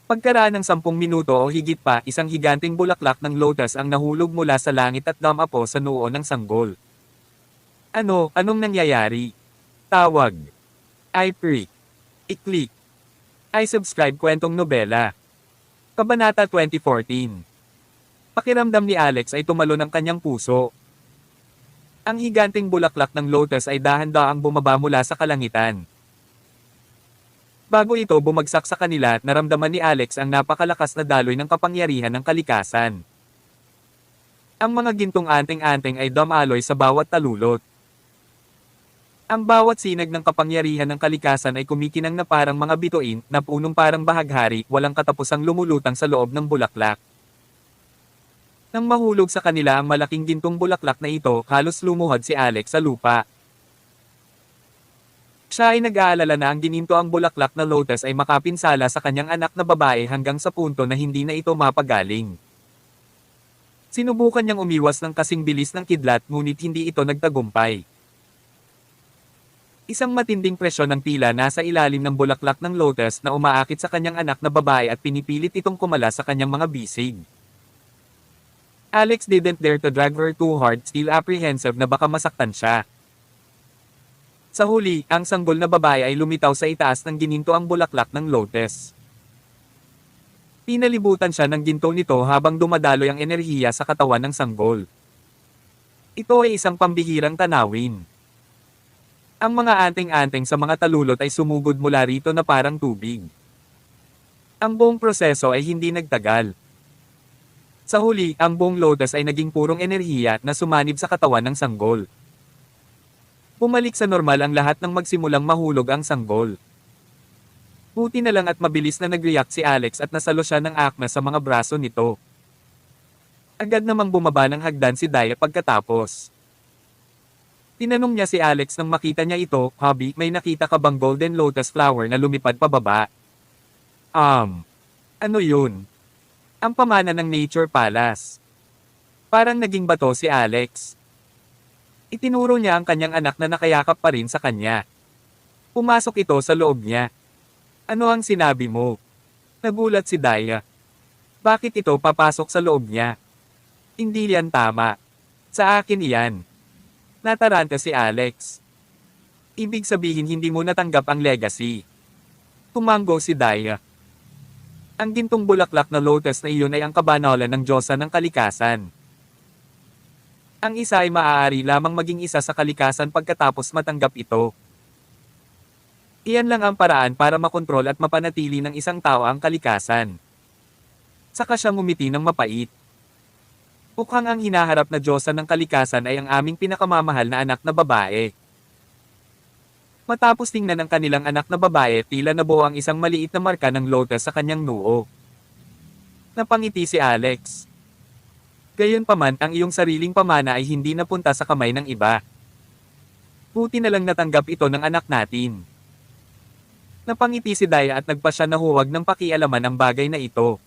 Pagkaraan ng 10 minuto o higit pa, isang higanting bulaklak ng lotus ang nahulog mula sa langit at dumapo sa noo ng sanggol. Anong nangyayari? Tawag. I-prick. I-click. I-subscribe kwentong nobela. Kabanata 2014. Pakiramdam ni Alex ay tumalo ng kanyang puso. Ang higanting bulaklak ng lotus ay dahan-daang bumaba mula sa kalangitan. Bago ito bumagsak sa kanila, naramdaman ni Alex ang napakalakas na daloy ng kapangyarihan ng kalikasan. Ang mga gintong anting-anting ay dumaloy sa bawat talulot. Ang bawat sinag ng kapangyarihan ng kalikasan ay kumikinang na parang mga bituin na punong parang bahaghari, walang katapusang lumulutang sa loob ng bulaklak. Nang mahulog sa kanila ang malaking gintong bulaklak na ito, halos lumuhod si Alex sa lupa. Siya ay nag-aalala na ang gininto ang bulaklak na lotus ay makapinsala sa kanyang anak na babae hanggang sa punto na hindi na ito mapagaling. Sinubukan niyang umiwas ng kasing bilis ng kidlat ngunit hindi ito nagtagumpay. Isang matinding presyon ng tila nasa ilalim ng bulaklak ng lotus na umaakit sa kanyang anak na babae at pinipilit itong kumala sa kanyang mga bisig. Alex didn't dare to drag her too hard, still apprehensive na baka masaktan siya. Sa huli, ang sanggol na babae ay lumitaw sa itaas ng gininto ang bulaklak ng lotus. Pinalibutan siya ng ginto nito habang dumadaloy ang enerhiya sa katawan ng sanggol. Ito ay isang pambihirang tanawin. Ang mga anting-anting sa mga talulot ay sumugod mula rito na parang tubig. Ang buong proseso ay hindi nagtagal. Sa huli, ang buong lotus ay naging purong enerhiya na sumanib sa katawan ng sanggol. Bumalik sa normal ang lahat nang magsimulang mahulog ang sanggol. Buti na lang at mabilis na nag-react si Alex at nasalo siya ng akma sa mga braso nito. Agad namang bumaba ng hagdan si Daya pagkatapos. Tinanong niya si Alex nang makita niya ito, "Hubby, may nakita ka bang golden lotus flower na lumipad pababa?" Ano yun? Ang pamana ng Nature Palace. Parang naging bato si Alex. Itinuro niya ang kanyang anak na nakayakap pa rin sa kanya. Pumasok ito sa loob niya. "Ano ang sinabi mo?" Nagulat si Daya. "Bakit ito papasok sa loob niya? Hindi yan tama. Sa akin iyan." Nataranta si Alex. "Ibig sabihin hindi mo natanggap ang legacy." Tumango si Daya. "Ang gintong bulaklak na lotus na iyon ay ang kabanalan ng Diyosa ng kalikasan. Ang isa ay maaari lamang maging isa sa kalikasan pagkatapos matanggap ito. Iyan lang ang paraan para makontrol at mapanatili ng isang tao ang kalikasan." Saka siya ngumiti ng mapait. "Mukhang ang hinaharap na Diyosa ng kalikasan ay ang aming pinakamamahal na anak na babae." Matapos tingnan ang kanilang anak na babae, tila nabuo ang isang maliit na marka ng lotus sa kanyang noo. Napangiti si Alex. Gayunpaman, ang iyong sariling pamana ay hindi napunta sa kamay ng iba. Buti na lang natanggap ito ng anak natin. Napangiti si Daya at nagpa siya na huwag ng pakialaman ang bagay na ito.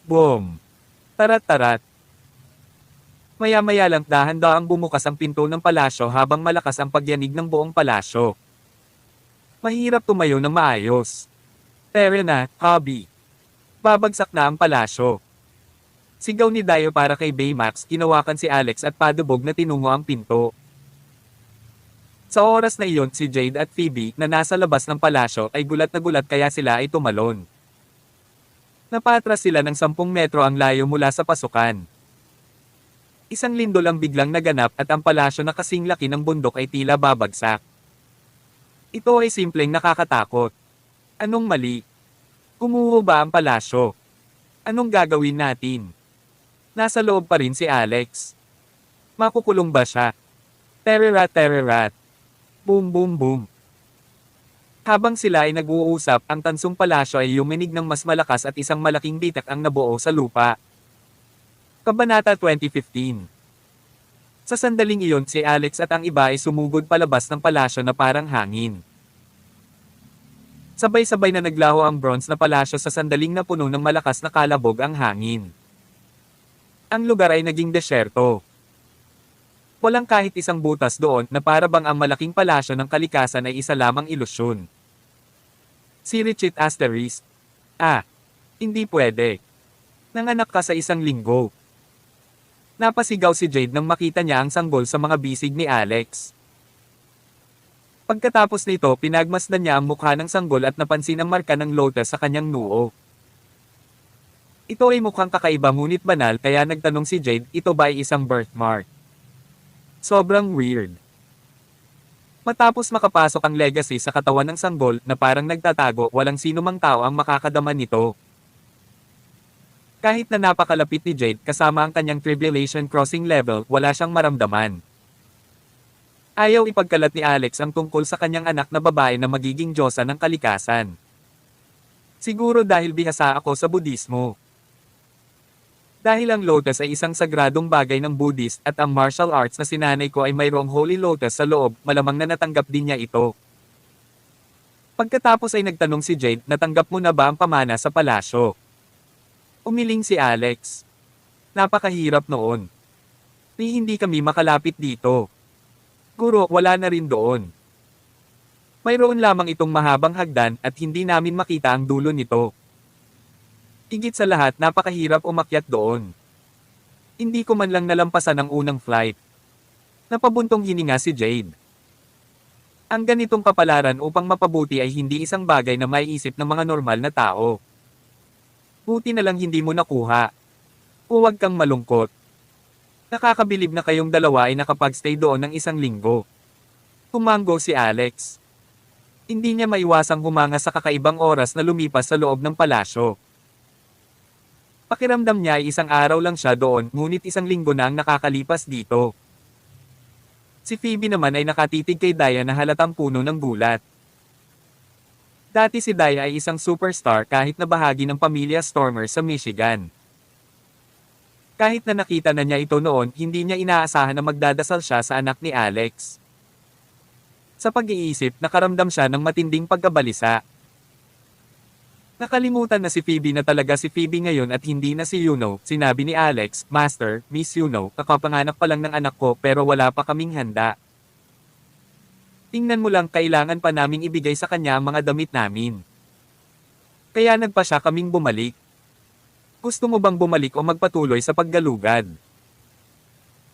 Boom! Tarat-tarat! Maya-maya lang dahan-daang bumukas ang pinto ng palasyo habang malakas ang pagyanig ng buong palasyo. Mahirap tumayo ng maayos. Tara na, hubby. Babagsak na ang palasyo. Sigaw ni Dayo para kay Baymax, hinawakan si Alex at padubog na tinungo ang pinto. Sa oras na iyon, si Jade at Phoebe na nasa labas ng palasyo ay gulat na gulat kaya sila ay tumalon. Napatras sila ng 10 metro ang layo mula sa pasukan. Isang lindol ang biglang naganap at ang palasyo na kasing laki ng bundok ay tila babagsak. Ito ay simpleng nakakatakot. Anong mali? Gumuho ba ang palasyo? Anong gagawin natin? Nasa loob pa rin si Alex. Makukulong ba siya? Tererat tererat. Boom boom boom. Habang sila ay nag-uusap, ang tansong palasyo ay yuminig ng mas malakas at isang malaking bitak ang nabuo sa lupa. Kabanata 2015. Sa sandaling iyon, si Alex at ang iba ay sumugod palabas ng palasyo na parang hangin. Sabay-sabay na naglaho ang bronze na palasyo sa sandaling na puno ng malakas na kalabog ang hangin. Ang lugar ay naging desyerto. Walang kahit isang butas doon na para bang ang malaking palasyo ng kalikasan ay isa lamang ilusyon. Si Richit Asterisk. Hindi pwede. Nanganak ka sa isang linggo. Napasigaw si Jade nang makita niya ang sanggol sa mga bisig ni Alex. Pagkatapos nito, pinagmasdan niya ang mukha ng sanggol at napansin ang marka ng lotus sa kanyang noo. Ito ay mukhang kakaiba ngunit banal kaya nagtanong si Jade, ito ba ay isang birthmark? Sobrang weird. Matapos makapasok ang legacy sa katawan ng sanggol na parang nagtatago, walang sino mang tao ang makakadama nito. Kahit na napakalapit ni Jade kasama ang kanyang tribulation crossing level, wala siyang maramdaman. Ayaw ipagkalat ni Alex ang tungkol sa kanyang anak na babae na magiging diyosa ng kalikasan. Siguro dahil bihasa ako sa Budismo. Dahil ang lotus ay isang sagradong bagay ng Buddhist at ang martial arts na sinanay ko ay mayroong holy lotus sa loob, malamang na natanggap din niya ito. Pagkatapos ay nagtanong si Jade, natanggap mo na ba ang pamana sa palasyo? Umiling si Alex. Napakahirap noon. Hindi kami makalapit dito. Guro, wala na rin doon. Mayroon lamang itong mahabang hagdan at hindi namin makita ang dulo nito. Higit sa lahat, napakahirap umakyat doon. Hindi ko man lang nalampasan ang unang flight. Napabuntong hininga si Jade. Ang ganitong kapalaran upang mapabuti ay hindi isang bagay na maiisip ng mga normal na tao. Buti na lang hindi mo nakuha. Huwag kang malungkot. Nakakabilib na kayong dalawa ay nakapag-stay doon ng 1 linggo. Humanggo si Alex. Hindi niya maiwasang humanga sa kakaibang oras na lumipas sa loob ng palasyo. Pakiramdam niya ay 1 araw lang siya doon, ngunit 1 linggo na ang nakakalipas dito. Si Phoebe naman ay nakatitig kay Daya na halatang puno ng gulat. Dati si Daya ay isang superstar kahit na bahagi ng pamilya Stormer sa Michigan. Kahit na nakita na niya ito noon, hindi niya inaasahan na magdadasal siya sa anak ni Alex. Sa pag-iisip, nakaramdam siya ng matinding pagkabalisa. Nakalimutan na si Phoebe na talaga si Phoebe ngayon at hindi na si Yuno, sinabi ni Alex, Master, Miss Yuno, kakapanganak pa lang ng anak ko pero wala pa kaming handa. Tingnan mo lang, kailangan pa naming ibigay sa kanya ang mga damit namin. Kaya nagpa siya kaming bumalik. Gusto mo bang bumalik o magpatuloy sa paggalugad?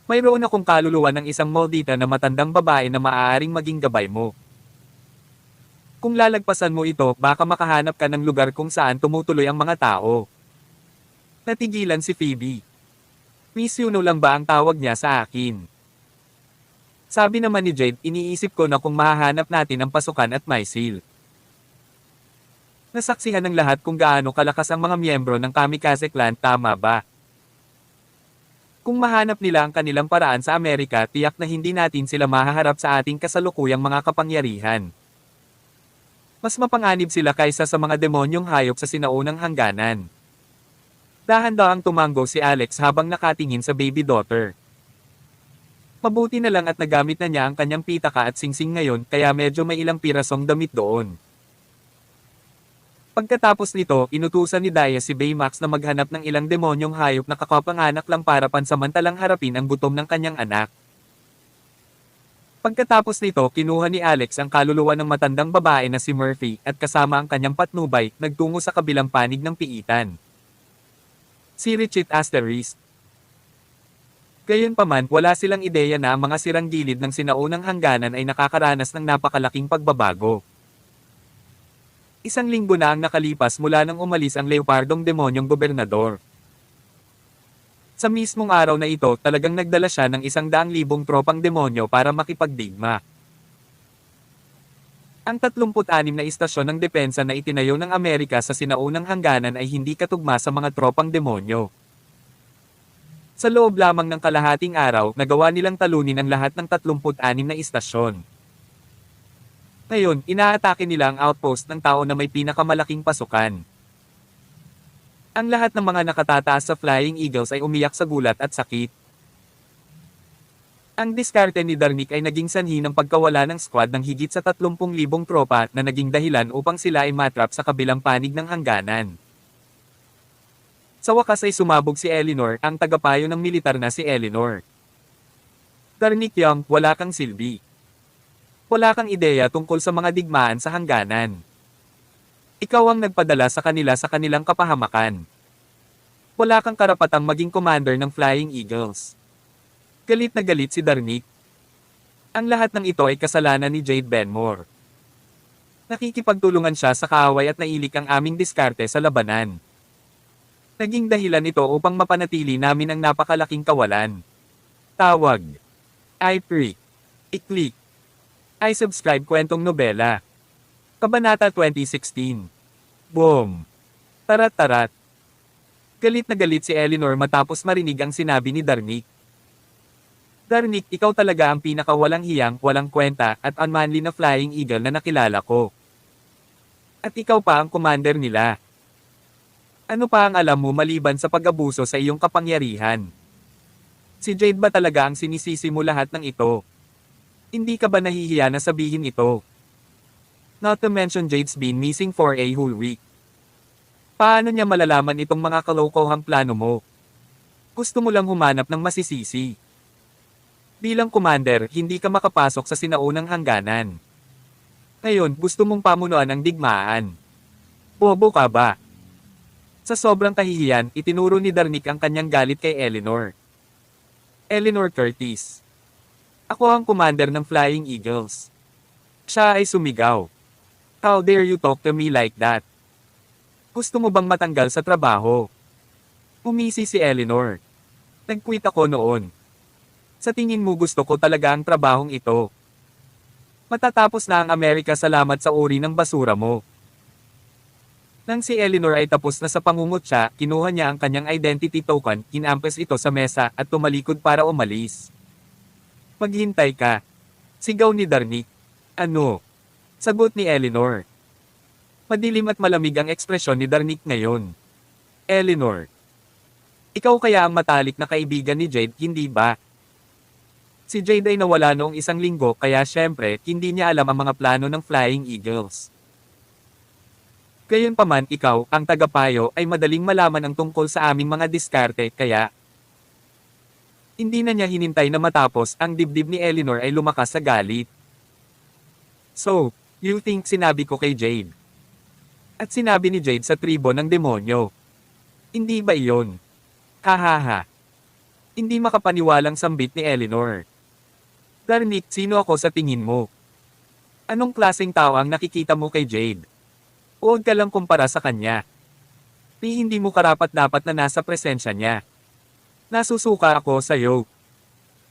Mayroon akong kaluluwa ng isang Moldita na matandang babae na maaaring maging gabay mo. Kung lalagpasan mo ito, baka makahanap ka ng lugar kung saan tumutuloy ang mga tao. Natigilan si Phoebe. Miss Yuno lang ba ang tawag niya sa akin? Sabi naman ni Jade, iniisip ko na kung mahahanap natin ang pasukan at mysil. Nasaksihan ng lahat kung gaano kalakas ang mga miyembro ng Kamikaze Clan, tama ba? Kung mahanap nila ang kanilang paraan sa Amerika, tiyak na hindi natin sila mahaharap sa ating kasalukuyang mga kapangyarihan. Mas mapanganib sila kaysa sa mga demonyong hayop sa sinaunang hangganan. Dahan-dahang tumanggo si Alex habang nakatingin sa baby daughter. Mabuti na lang at nagamit na niya ang kanyang pitaka at singsing ngayon, kaya medyo may ilang pirasong damit doon. Pagkatapos nito, inutusan ni Daya si Baymax na maghanap ng ilang demonyong hayop na kakapanganak lang para pansamantalang harapin ang gutom ng kanyang anak. Pagkatapos nito, kinuha ni Alex ang kaluluwa ng matandang babae na si Murphy at kasama ang kanyang patnubay, nagtungo sa kabilang panig ng piitan. Si Richit Asterisk. Gayunpaman, wala silang ideya na ang mga sirang gilid ng sinaunang hangganan ay nakakaranas ng napakalaking pagbabago. 1 linggo na ang nakalipas mula nang umalis ang leopardong demonyong gobernador. Sa mismong araw na ito, talagang nagdala siya ng 100,000 tropang demonyo para makipagdigma. Ang 36 na istasyon ng depensa na itinayo ng Amerika sa sinaunang hangganan ay hindi katugma sa mga tropang demonyo. Sa loob lamang ng kalahating araw, nagawa nilang talunin ang lahat ng 36 na istasyon. Ngayon, inaatake nila ang outpost ng tao na may pinakamalaking pasukan. Ang lahat ng mga nakatataas sa Flying Eagles ay umiyak sa gulat at sakit. Ang diskarte ni Darnik ay naging sanhi ng pagkawala ng squad ng higit sa 30,000 tropa na naging dahilan upang sila ay matrap sa kabilang panig ng hangganan. Sa wakas ay sumabog si Eleanor, ang tagapayo ng militar na si Eleanor. Darnik Young, wala kang silbi. Wala kang ideya tungkol sa mga digmaan sa hangganan. Ikaw ang nagpadala sa kanila sa kanilang kapahamakan. Wala kang karapatang maging commander ng Flying Eagles. Galit na galit si Darnik. Ang lahat ng ito ay kasalanan ni Jade Benmore. Nakikipagtulungan siya sa kaaway at nailik ang aming diskarte sa labanan. Naging dahilan ito upang mapanatili namin ang napakalaking kawalan. Tawag. I-Freak. I-Click. I-Subscribe Kwentong Nobela. Kabanata 2016. Boom. Tarat-tarat. Galit na galit si Eleanor matapos marinig ang sinabi ni Darnik. Darnik, ikaw talaga ang pinakawalang hiyang, walang kwenta, at unmanly na Flying Eagle na nakilala ko. At ikaw pa ang commander nila. Ano pa ang alam mo maliban sa pag-abuso sa iyong kapangyarihan? Si Jade ba talaga ang sinisisi mo lahat ng ito? Hindi ka ba nahihiya na sabihin ito? Not to mention Jade's been missing for a whole week. Paano niya malalaman itong mga kalokohang plano mo? Gusto mo lang humanap ng masisisi. Bilang commander, hindi ka makapasok sa sinaunang hangganan. Ngayon, gusto mong pamunuan ang digmaan. Bobo ka ba? Sa sobrang kahihiyan, itinuro ni Darnik ang kanyang galit kay Eleanor. Eleanor Curtis. Ako ang commander ng Flying Eagles. Siya ay sumigaw. How dare you talk to me like that? Gusto mo bang matanggal sa trabaho? Umisi si Eleanor. Nag-quit ako noon. Sa tingin mo gusto ko talaga ang trabahong ito. Matatapos na ang Amerika salamat sa uri ng basura mo. Nang si Eleanor ay tapos na sa pangungutya, kinuha niya ang kanyang identity token, kinampes ito sa mesa at tumalikod para umalis. Maghintay ka. Sigaw ni Darnik. Ano? Sagot ni Eleanor. Madilim at malamig ang ekspresyon ni Darnik ngayon. Eleanor. Ikaw kaya ang matalik na kaibigan ni Jade, hindi ba? Si Jade ay nawala noong 1 linggo kaya syempre, hindi niya alam ang mga plano ng Flying Eagles. Gayunpaman ikaw, ang tagapayo, ay madaling malaman ang tungkol sa aming mga diskarte kaya hindi na niya hinintay na matapos, ang dibdib ni Eleanor ay lumakas sa galit. So, you think sinabi ko kay Jade? At sinabi ni Jade sa tribo ng demonyo. Hindi ba iyon? Hahaha. Hindi makapaniwalang sambit ni Eleanor. Darnik, sino ako sa tingin mo? Anong klaseng tao ang nakikita mo kay Jade? Huwag ka lang kumpara sa kanya. Hindi mo karapat-dapat na nasa presensya niya. Nasusuka ako sa'yo.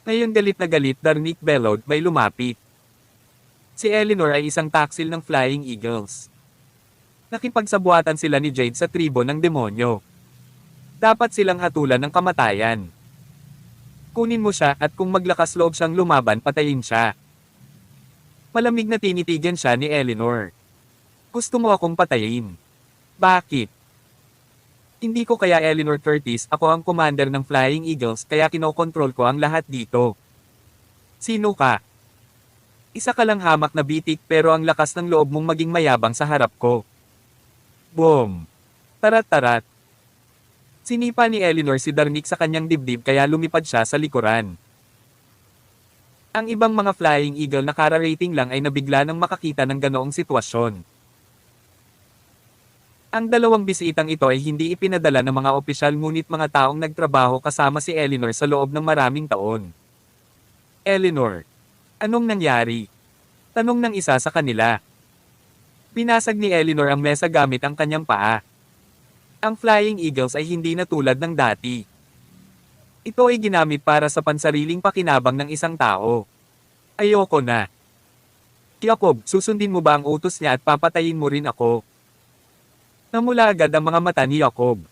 Ngayon galit na galit, Darnik bellowed, may lumapit. Si Eleanor ay isang taksil ng Flying Eagles. Nakipagsabuatan sila ni Jade sa tribo ng demonyo. Dapat silang hatulan ng kamatayan. Kunin mo siya at kung maglakas loob siyang lumaban, patayin siya. Malamig na tinitigan siya ni Eleanor. Gusto mo akong patayin? Bakit? Hindi ko kaya Eleanor Curtis, ako ang commander ng Flying Eagles kaya kinokontrol ko ang lahat dito. Sino ka? Isa ka lang hamak na bitik pero ang lakas ng loob mong maging mayabang sa harap ko. Boom! Tarat-tarat! Sinipa ni Eleanor si Darnik sa kanyang dibdib kaya lumipad siya sa likuran. Ang ibang mga Flying Eagle na kara-rating lang ay nabigla nang makakita ng ganoong sitwasyon. Ang dalawang bisitang ito ay hindi ipinadala ng mga opisyal ngunit mga taong nagtrabaho kasama si Eleanor sa loob ng maraming taon. Eleanor, anong nangyari? Tanong ng isa sa kanila. Binasag ni Eleanor ang mesa gamit ang kanyang paa. Ang Flying Eagles ay hindi na tulad ng dati. Ito ay ginamit para sa pansariling pakinabang ng isang tao. Ayoko na. Jacob, susundin mo ba ang utos niya at papatayin mo rin ako? Namula agad ang mga mata ni Jacob.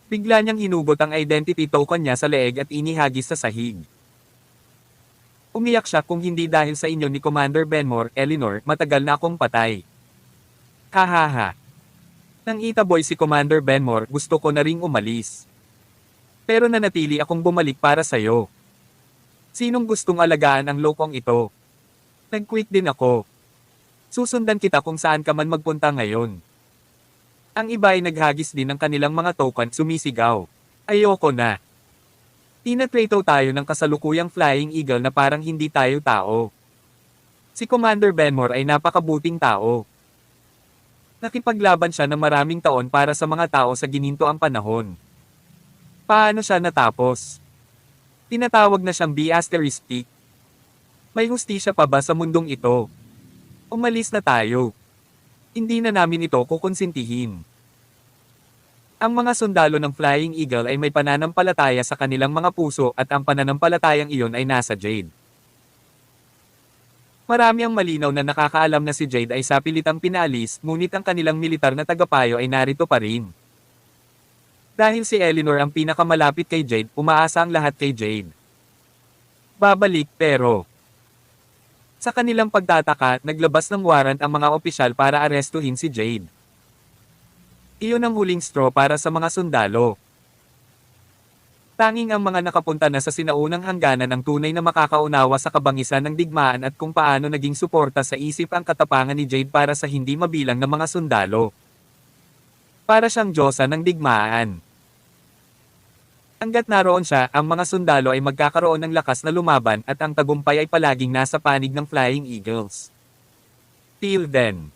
Bigla niyang hinugot ang identity token niya sa leeg at inihagis sa sahig. Umiyak siya kung hindi dahil sa inyo ni Commander Benmore, Eleanor, matagal na akong patay. Hahaha. Nang itaboy si Commander Benmore, gusto ko na ring umalis. Pero nanatili akong bumalik para sa'yo. Sinong gustong alagaan ang lokong ito? Nag-quit din ako. Susundan kita kung saan ka man magpunta ngayon. Ang iba ay naghagis din ng kanilang mga token, sumisigaw. Ayoko na. Tinatrato tayo ng kasalukuyang Flying Eagle na parang hindi tayo tao. Si Commander Benmore ay napakabuting tao. Nakipaglaban siya ng maraming taon para sa mga tao sa ginintoang panahon. Paano siya natapos? Tinatawag na siyang B***. May hustisya pa ba sa mundong ito? Umalis na tayo. Hindi na namin ito kukonsintihin. Ang mga sundalo ng Flying Eagle ay may pananampalataya sa kanilang mga puso at ang pananampalatayang iyon ay nasa Jade. Marami ang malinaw na nakakaalam na si Jade ay sapilitang pinaalis, ngunit ang kanilang militar na tagapayo ay narito pa rin. Dahil si Eleanor ang pinakamalapit kay Jade, umaasa ang lahat kay Jade. Babalik pero... Sa kanilang pagtataka, naglabas ng warrant ang mga opisyal para arestuhin si Jade. Iyon ang huling straw para sa mga sundalo. Tanging ang mga nakapunta na sa sinaunang hangganan ang tunay na makakaunawa sa kabangisan ng digmaan at kung paano naging suporta sa isip ang katapangan ni Jade para sa hindi mabilang na mga sundalo. Para siyang diyosa ng digmaan. Hanggat naroon siya, ang mga sundalo ay magkakaroon ng lakas na lumaban at ang tagumpay ay palaging nasa panig ng Flying Eagles. Till then.